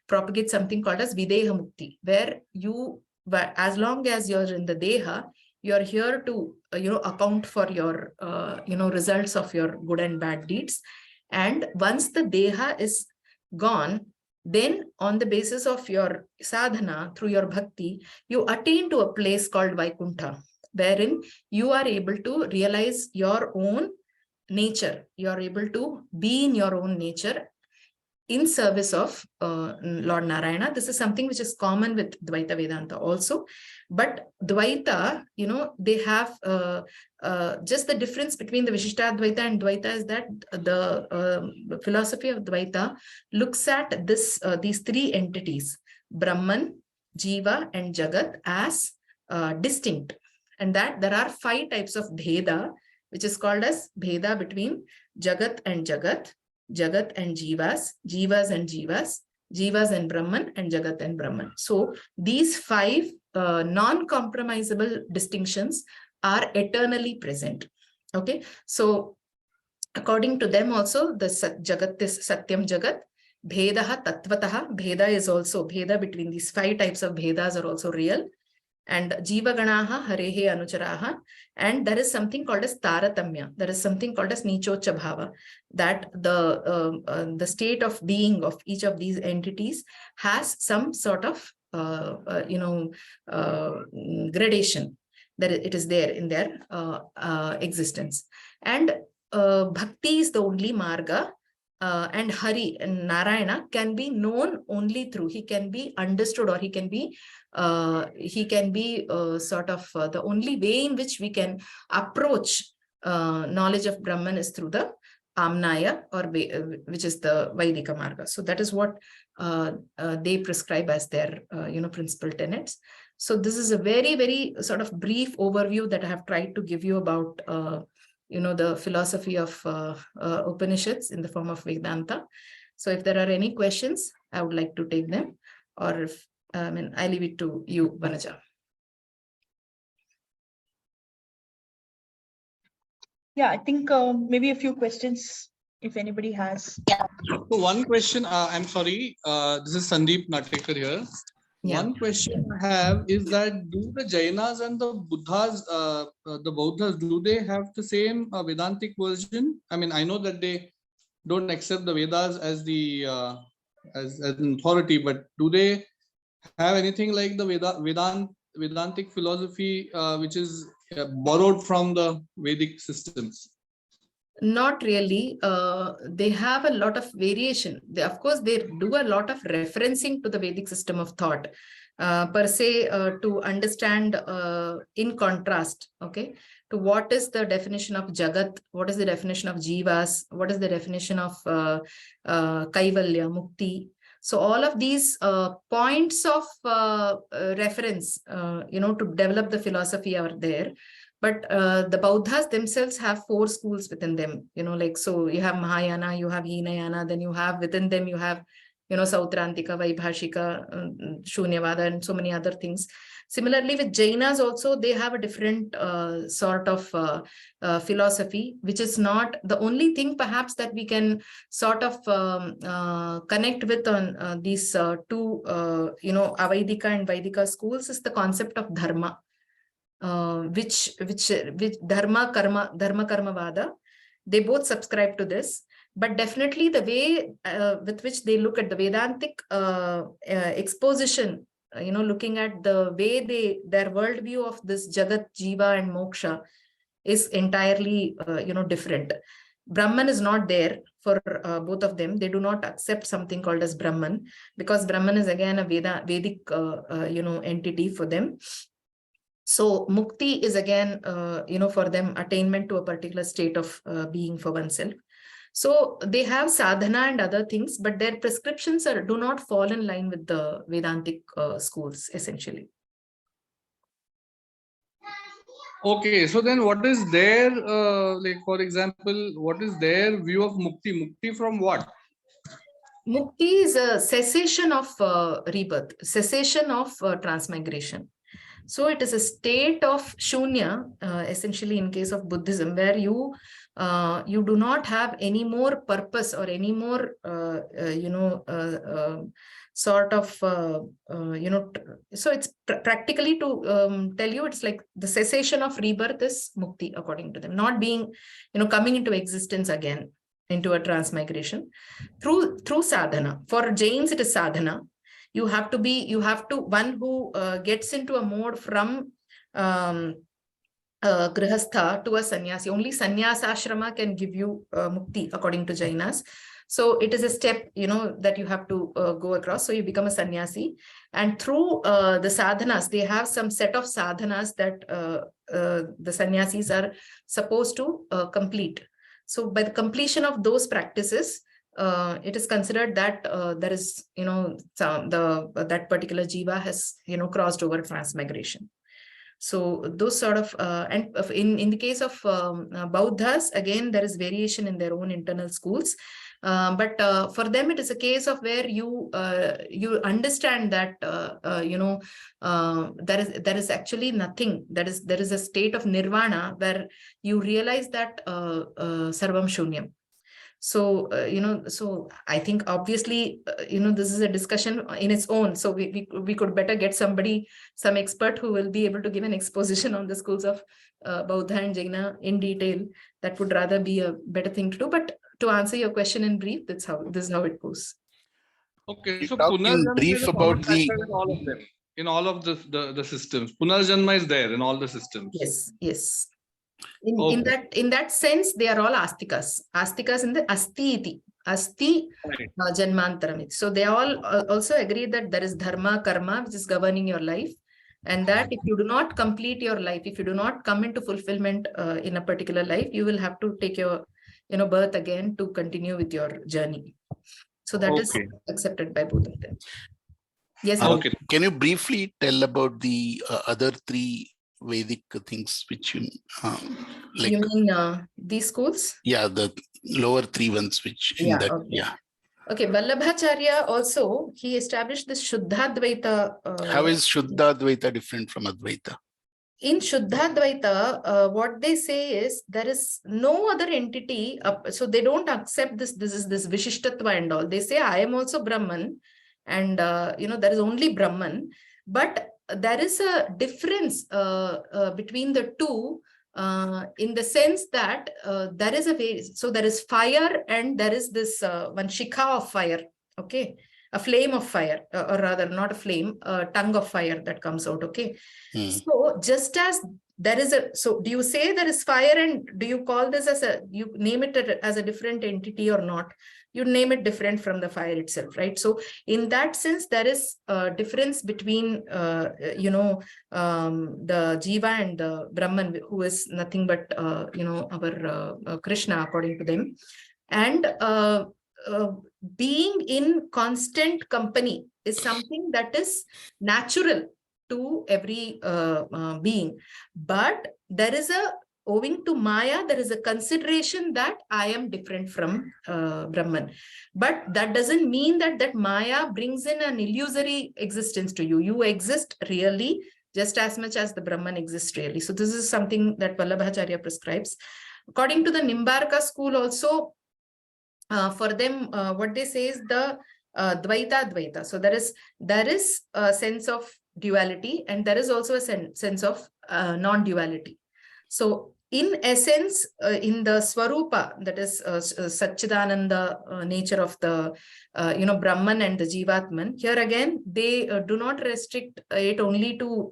propagate something called as Videha Mukti, where you, as long as you're in the Deha, you're here to account for your results of your good and bad deeds. And once the Deha is gone, then on the basis of your sadhana, through your bhakti, you attain to a place called Vaikuntha, wherein you are able to realize your own nature. You are able to be in your own nature in service of Lord Narayana. This is something which is common with Dvaita Vedanta also. But Dvaita, they have just the difference between the Vishishtadvaita and Dvaita is that the philosophy of Dvaita looks at these three entities, Brahman, Jiva, and Jagat, as distinct. And that there are 5 types of Bheda, which is called as Bheda between Jagat and Jagat, Jagat and Jivas, Jivas and Jivas, Jivas and Brahman, and Jagat and Brahman. So these 5 non-compromisable distinctions are eternally present. Okay, so according to them also, the Jagat is Satyam Jagat, Bhedaha Tattvataha, Bheda is also, Bheda between these 5 types of Bhedas are also real. And Jiva Ganaha, Harehe Anucharaha, and there is something called as Taratamya. There is something called as Nichocha Bhava, that the state of being of each of these entities has some sort of gradation. That it is there in their existence. And Bhakti is the only marga. And Hari and Narayana can be known only through, he can be understood, or he can be sort of the only way in which we can approach knowledge of Brahman is through the Amnaya, or which is the Vaidika Marga. So that is what they prescribe as their principal tenets. So this is a very, very sort of brief overview that I have tried to give you about the philosophy of Upanishads in the form of Vedanta. So if there are any questions, I would like to take them, or if, I leave it to you, Vanaja. Yeah, I think maybe a few questions, if anybody has. So one question, I'm sorry, this is Sandeep Natekar here. Yeah. One question I have is that do the Jainas and the Buddhas, the Bauddhas, do they have the same Vedantic version? I mean, I know that they don't accept the Vedas as the as an authority, but do they have anything like the Vedantic philosophy, which is borrowed from the Vedic systems? Not really. They have a lot of variation. Of course, they do a lot of referencing to the Vedic system of thought, per se, to understand in contrast, okay, to what is the definition of Jagat, what is the definition of Jivas, what is the definition of Kaivalya, Mukti. So all of these points of reference, to develop the philosophy are there. But the Bauddhas themselves have 4 schools within them, so you have Mahayana, you have Hinayana, then you have within them, you have, Sautrantika, Vaibhashika, Shunyavada, and so many other things. Similarly, with Jainas also, they have a different sort of philosophy, which is not the only thing perhaps that we can sort of connect with on these 2, Avaidika and Vaidika schools is the concept of dharma. Which dharma karma vada, they both subscribe to this, but definitely the way with which they look at the Vedantic exposition looking at the way their worldview of this Jagat, Jiva and Moksha is entirely, different. Brahman is not there for both of them. They do not accept something called as Brahman, because Brahman is again a Vedic, entity for them. So mukti is again, for them, attainment to a particular state of being for oneself. So they have sadhana and other things, but their prescriptions do not fall in line with the Vedantic schools, essentially. Okay, so then what is their, like for example, what is their view of mukti? Mukti from what? Mukti is a cessation of rebirth, cessation of transmigration. So it is a state of shunya, essentially in case of Buddhism, where you do not have any more purpose or any more, sort of, so it's practically to tell you, it's like the cessation of rebirth is mukti, according to them, not being, coming into existence again, into a transmigration through sadhana. For Jains, it is sadhana. You have to one who gets into a mode from grihastha to a sannyasi. Only sannyasa ashrama can give you mukti, according to Jainas. So it is a step, that you have to go across. So you become a sannyasi, and through the sadhanas, they have some set of sadhanas that the sannyasis are supposed to complete. So by the completion of those practices, it is considered that there is, that particular jiva has, crossed over transmigration. So those sort of, and in the case of Bauddhas, again, there is variation in their own internal schools. But for them, it is a case of where you understand that, there is actually nothing. There is a state of nirvana where you realize that sarvam shunyam. So, so I think obviously, this is a discussion in its own. So we could better get some expert who will be able to give an exposition on the schools of Bauddha and Jaina in detail. That would rather be a better thing to do. But to answer your question in brief, this is how it goes. Okay, so in brief about the in all of them, in all of the systems. Punarjanma is there in all the systems. Yes. In that sense, they are all astikas. Astikas in the asti janmantaram. So they all also agree that there is dharma, karma, which is governing your life, and that if you do not complete your life, if you do not come into fulfillment in a particular life, you will have to take your birth again to continue with your journey. So that is accepted by both of them. Yes. Okay. Can you briefly tell about the other three Vedic things which you like? You mean these schools? Yeah, the lower three ones which in that. Okay. Yeah. Okay, Vallabhacharya also, he established this Shuddhadvaita. How is Shuddhadvaita different from Advaita? In Shuddhadvaita, what they say is there is no other entity. So they don't accept this is this Vishishtatva and all. They say I am also Brahman, and there is only Brahman, but there is a difference between the two in the sense that there is there is fire, and there is this one shikha of fire, okay, a flame of fire, or rather not a flame, a tongue of fire that comes out, okay. So just as there is so do you say there is fire, and do you call this as you name it as a different entity or not? You name it different from the fire itself, right? So in that sense, there is a difference between, the Jiva and the Brahman, who is nothing but, our Krishna, according to them. And being in constant company is something that is natural to every being. But there is owing to Maya, there is a consideration that I am different from Brahman. But that doesn't mean that Maya brings in an illusory existence to you. You exist really just as much as the Brahman exists really. So this is something that Vallabhacharya prescribes. According to the Nimbarka school also, for them, what they say is the Dvaita. So there is a sense of duality, and there is also a sense of non-duality. So in essence, in the Swarupa, that is Satchidananda nature of the, Brahman and the Jivatman, here again, they do not restrict it only to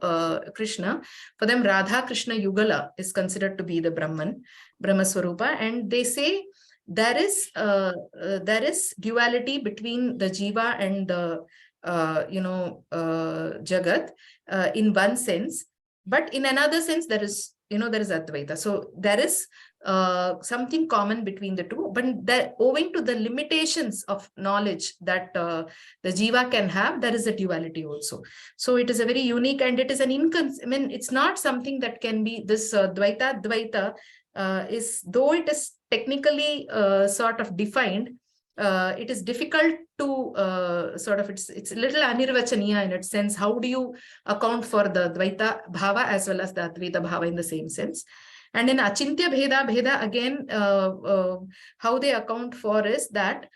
Krishna. For them, Radha Krishna Yugala is considered to be the Brahman, Brahma Swarupa, and they say there is duality between the Jiva and the, Jagat in one sense, but in another sense, there is Advaita. So there is something common between the two, but that owing to the limitations of knowledge that the Jiva can have, there is a duality also. So it is a very unique, and it is it's not something that can be this Dvaita is, though it is technically sort of defined, it is difficult to it's a little anirvachaniya in its sense. How do you account for the Dvaita Bhava as well as the Advaita Bhava in the same sense? And in Achintya Bheda again, how they account for is that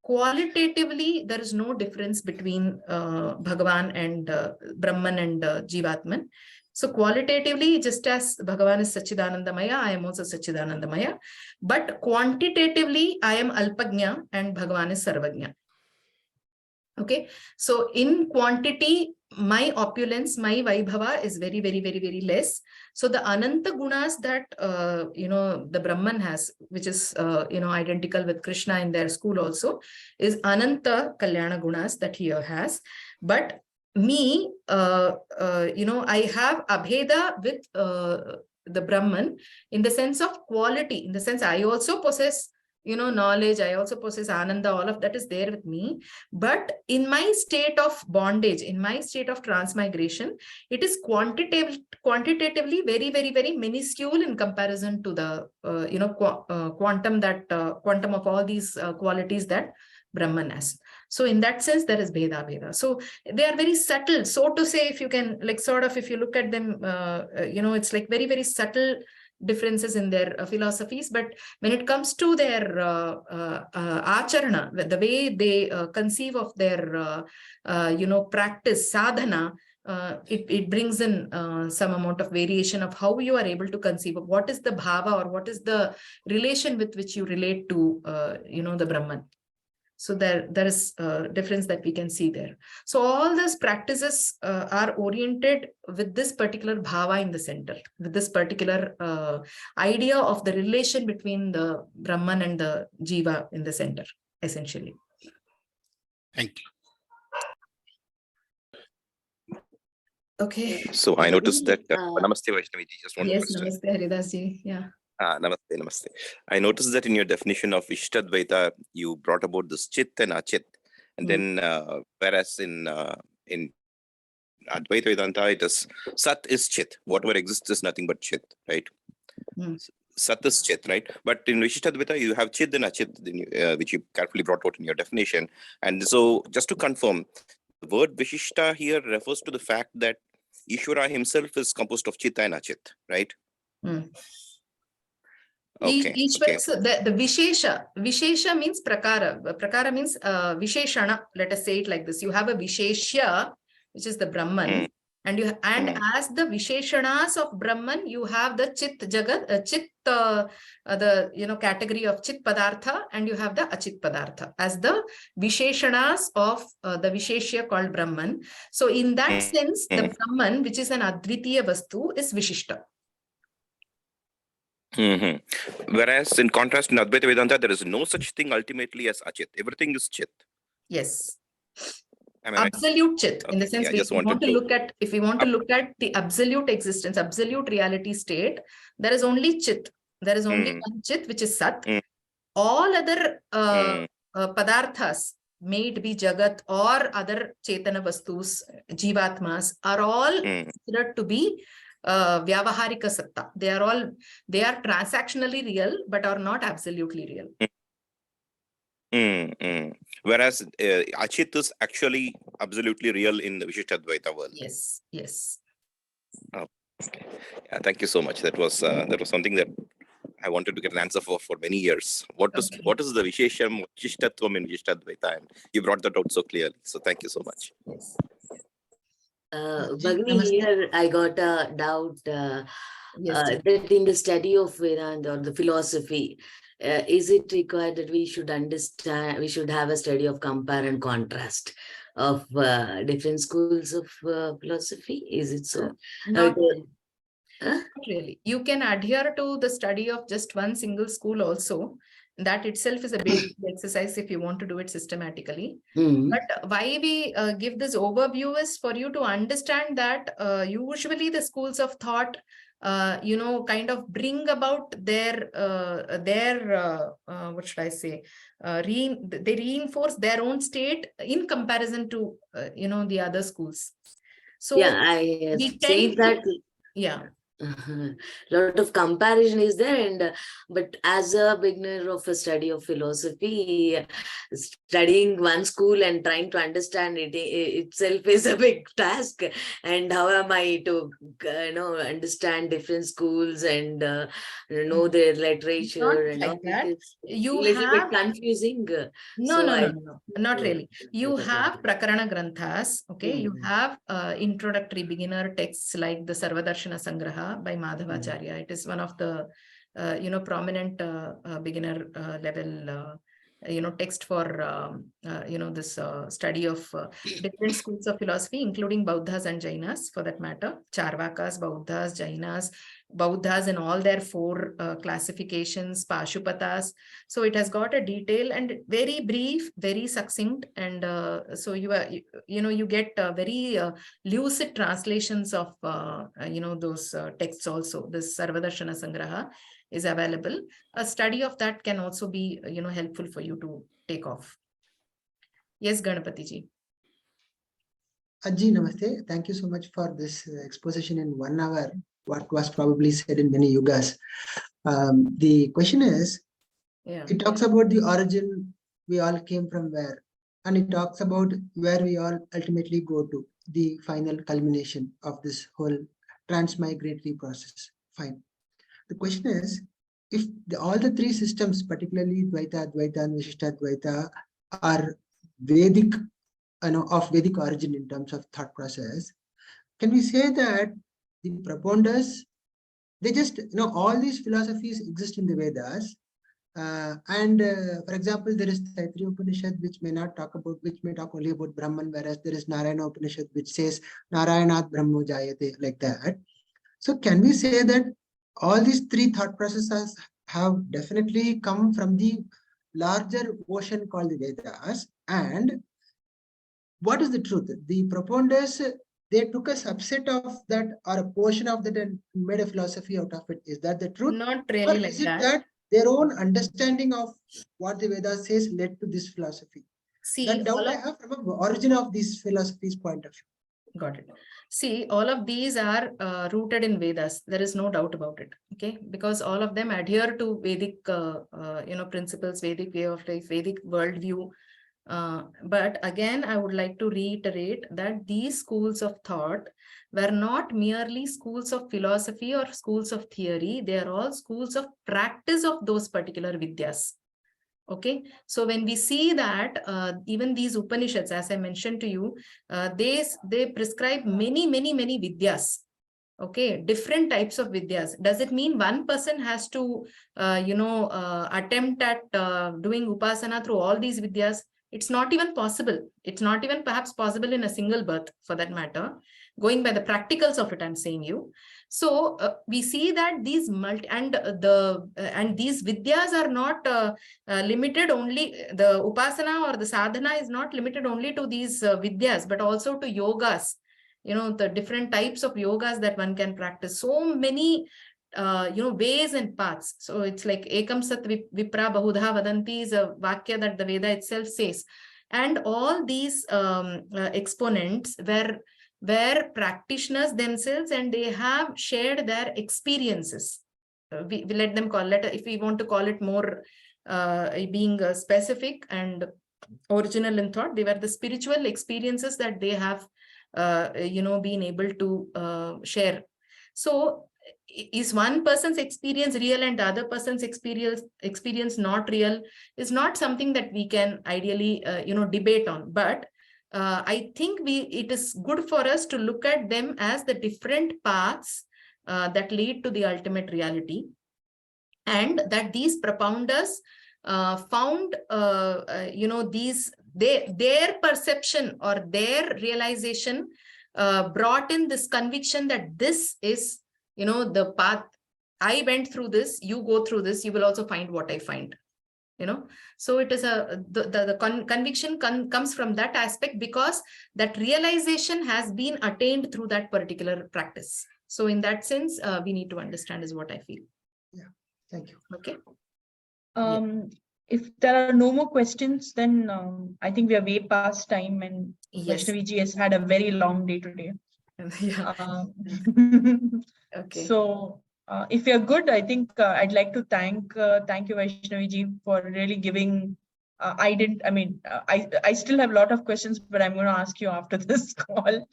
qualitatively there is no difference between Bhagavan and Brahman and Jivatman. So qualitatively, just as Bhagavan is Satchidanandamaya, I am also Satchidanandamaya. But quantitatively, I am Alpagnya and Bhagavan is Sarvagnya. Okay. So in quantity, my opulence, my Vaibhava is very, very, very, very less. So the Ananta Gunas that, the Brahman has, which is, identical with Krishna in their school also, is Ananta Kalyana Gunas that he has. But me, I have Abheda with the Brahman in the sense of quality, in the sense I also possess, knowledge, I also possess Ananda, all of that is there with me. But in my state of bondage, in my state of transmigration, it is quantitatively very, very, very minuscule in comparison to the, quantum of all these qualities that Brahman has. So in that sense, there is Bheda. So they are very subtle. So to say, if you can, if you look at them, it's like very, very subtle differences in their philosophies. But when it comes to their acharana, the way they conceive of their, practice, sadhana, it brings in some amount of variation of how you are able to conceive of what is the bhava or what is the relation with which you relate to, the Brahman. So there is a difference that we can see there. So all these practices are oriented with this particular bhava in the center, with this particular idea of the relation between the Brahman and the Jiva in the center, essentially. Thank you. Okay. So I noticed that, Namaste Vaishnavi ji, just one question. Yes, Namaste Haridas ji, yeah. Namaste. I noticed that in your definition of Ishtadvaita, you brought about this Chit and Achit. And then, whereas in Advaita Vedanta, it is Sat is Chit. Whatever exists is nothing but Chit, right? Sat is Chit, right? But in Vishishtadvaita, you have Chit and Achit, which you carefully brought out in your definition. And so, just to confirm, the word Vishishta here refers to the fact that Ishvara himself is composed of Chit and Achit, right? Okay. So the Vishesha means Prakara. Prakara means Visheshana. Let us say it like this. You have a Visheshya, which is the Brahman. And as the Visheshanas of Brahman, you have the Chit Jagat, Chit, the category of Chit Padartha, and you have the Achit Padartha as the Visheshanas of the Visheshya called Brahman. So in that sense, the Brahman, which is an Advitiya Vastu, is Vishishta. Whereas in contrast in Advaita Vedanta, there is no such thing ultimately as Achit. Everything is Chit. Yes. Absolute Chit, in the sense if we want to look at the absolute existence, absolute reality state, there is only Chit. There is only one Chit, which is Sat. All other padarthas, may it be Jagat or other Chetana Vastus, Jivatmas, are all considered to be Vyavaharika Satta. They are transactionally real, but are not absolutely real. Whereas Achit is actually absolutely real in the Vishishtadvaita world. Yes. Okay. Yeah, thank you so much. That was something that I wanted to get an answer for many years. What is the Vishesham Vishishtatvam in Vishishtadvaita? And you brought that out so clearly. So thank you so much. Yes. Bhagini, here I got a doubt. Yes, dear. that in the study of Vedanta or the philosophy, is it required that we should understand, we should have a study of compare and contrast of different schools of philosophy? Is it so? Not Huh? Not really. You can adhere to the study of just one single school also. That itself is a basic exercise if you want to do it systematically. Mm. But why we give this overview is for you to understand that usually the schools of thought, kind of bring about their what should I say? They reinforce their own state in comparison to the other schools. So Yeah, I we see tend that. to, yeah. Lot of comparison is there, and but as a beginner of a study of philosophy, studying one school and trying to understand it itself is a big task. And how am I to understand different schools and know their literature Not and like all? that. It's You little have bit confusing. no, not really. You Okay. have prakarana granthas, okay? You have introductory beginner texts like the Sarvadarshana Sangraha by Madhavacharya. It is one of the prominent beginner level text for this study of different schools of philosophy, including Bauddhas and Jainas for that matter. Charvakas, Bauddhas, Jainas, Bauddhas in all their four classifications, Pashupatas. So it has got a detail and very brief, very succinct, and so you get very lucid translations of those texts also. This Sarvadarshana Sangraha is available. A study of that can also be helpful for you to take off. Yes, Ganapati ji. Ajji, namaste. Thank you so much for this exposition in 1 hour. What was probably said in many yugas. The question is, it talks about the origin, we all came from where, and it talks about where we all ultimately go to, the final culmination of this whole transmigratory process. Fine. The question is, if all the three systems, particularly Dvaita, Advaita, and Vishishtadvaita, are Vedic, of Vedic origin in terms of thought process, can we say that the proponents, they just, all these philosophies exist in the Vedas, for example, there is Taittiriya Upanishad, which may talk only about Brahman, whereas there is Narayana Upanishad, which says Narayanat Brahmo Jayate, like that. So can we say that all these three thought processes have definitely come from the larger ocean called the Vedas? And what is the truth? The proponents, they took a subset of that or a portion of that and made a philosophy out of it. Is that the truth? Not really or like is it that. Their own understanding of what the Vedas says led to this philosophy? See, that doubt I have from the origin of these philosophies point of view. Got it. See, all of these are rooted in Vedas. There is no doubt about it. Okay, because all of them adhere to Vedic, principles, Vedic way of life, Vedic worldview. But again, I would like to reiterate that these schools of thought were not merely schools of philosophy or schools of theory. They are all schools of practice of those particular vidyas. Okay, so when we see that even these Upanishads, as I mentioned to you, they prescribe many vidyas. Okay, different types of vidyas. Does it mean one person has to, attempt at doing upasana through all these vidyas? It's not even possible. It's not even perhaps possible in a single birth, for that matter. Going by the practicals of it, I'm saying you. So we see that these these vidyas are not limited only. The upasana or the sadhana is not limited only to these vidyas, but also to yogas. The different types of yogas that one can practice. So many ways and paths. So it's like ekam sat vipra bahudha vadanti is a vakya that the Veda itself says. And all these exponents were practitioners themselves, and they have shared their experiences. We let them call it, if we want to call it more being specific and original in thought, they were the spiritual experiences that they have been able to share. So is one person's experience real and the other person's experience not real is not something that we can ideally debate on. But I think it is good for us to look at them as the different paths that lead to the ultimate reality, and that these propounders found, their perception or their realization brought in this conviction that this is, the path. I went through this, you go through this, you will also find what I find. So it is the conviction comes from that aspect, because that realization has been attained through that particular practice. So in that sense, we need to understand is what I feel. Yeah, thank you. Okay. If there are no more questions, then I think we are way past time, and Yes. Vaishnavi ji has had a very long day today. Yeah. Okay. So if you're good, I think I'd like to thank you, Vaishnavi ji, for really giving. I still have a lot of questions, but I'm going to ask you after this call.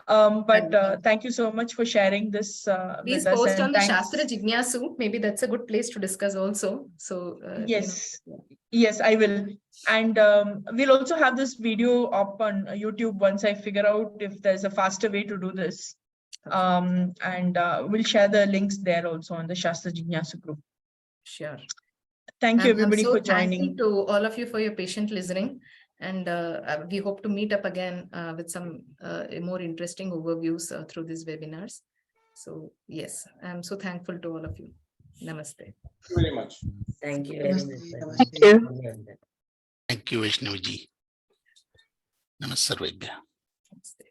But thank you so much for sharing this Please with us. post And on the thanks. Shastra Jignasu. Maybe that's a good place to discuss also. So yes, yes, I will. And we'll also have this video up on YouTube once I figure out if there's a faster way to do this. Okay. And we'll share the links there also on the Shastra Jignasu group. Sure. Thank you, everybody, I'm so for joining. thankful to all of you for your patient listening. And we hope to meet up again with some more interesting overviews through these webinars. So yes, I'm so thankful to all of you. Namaste. Thank you very much. Thank you very much. Namaste, Thank namaste. you. Thank you, Vaishnavi ji. Namaste. Namaste.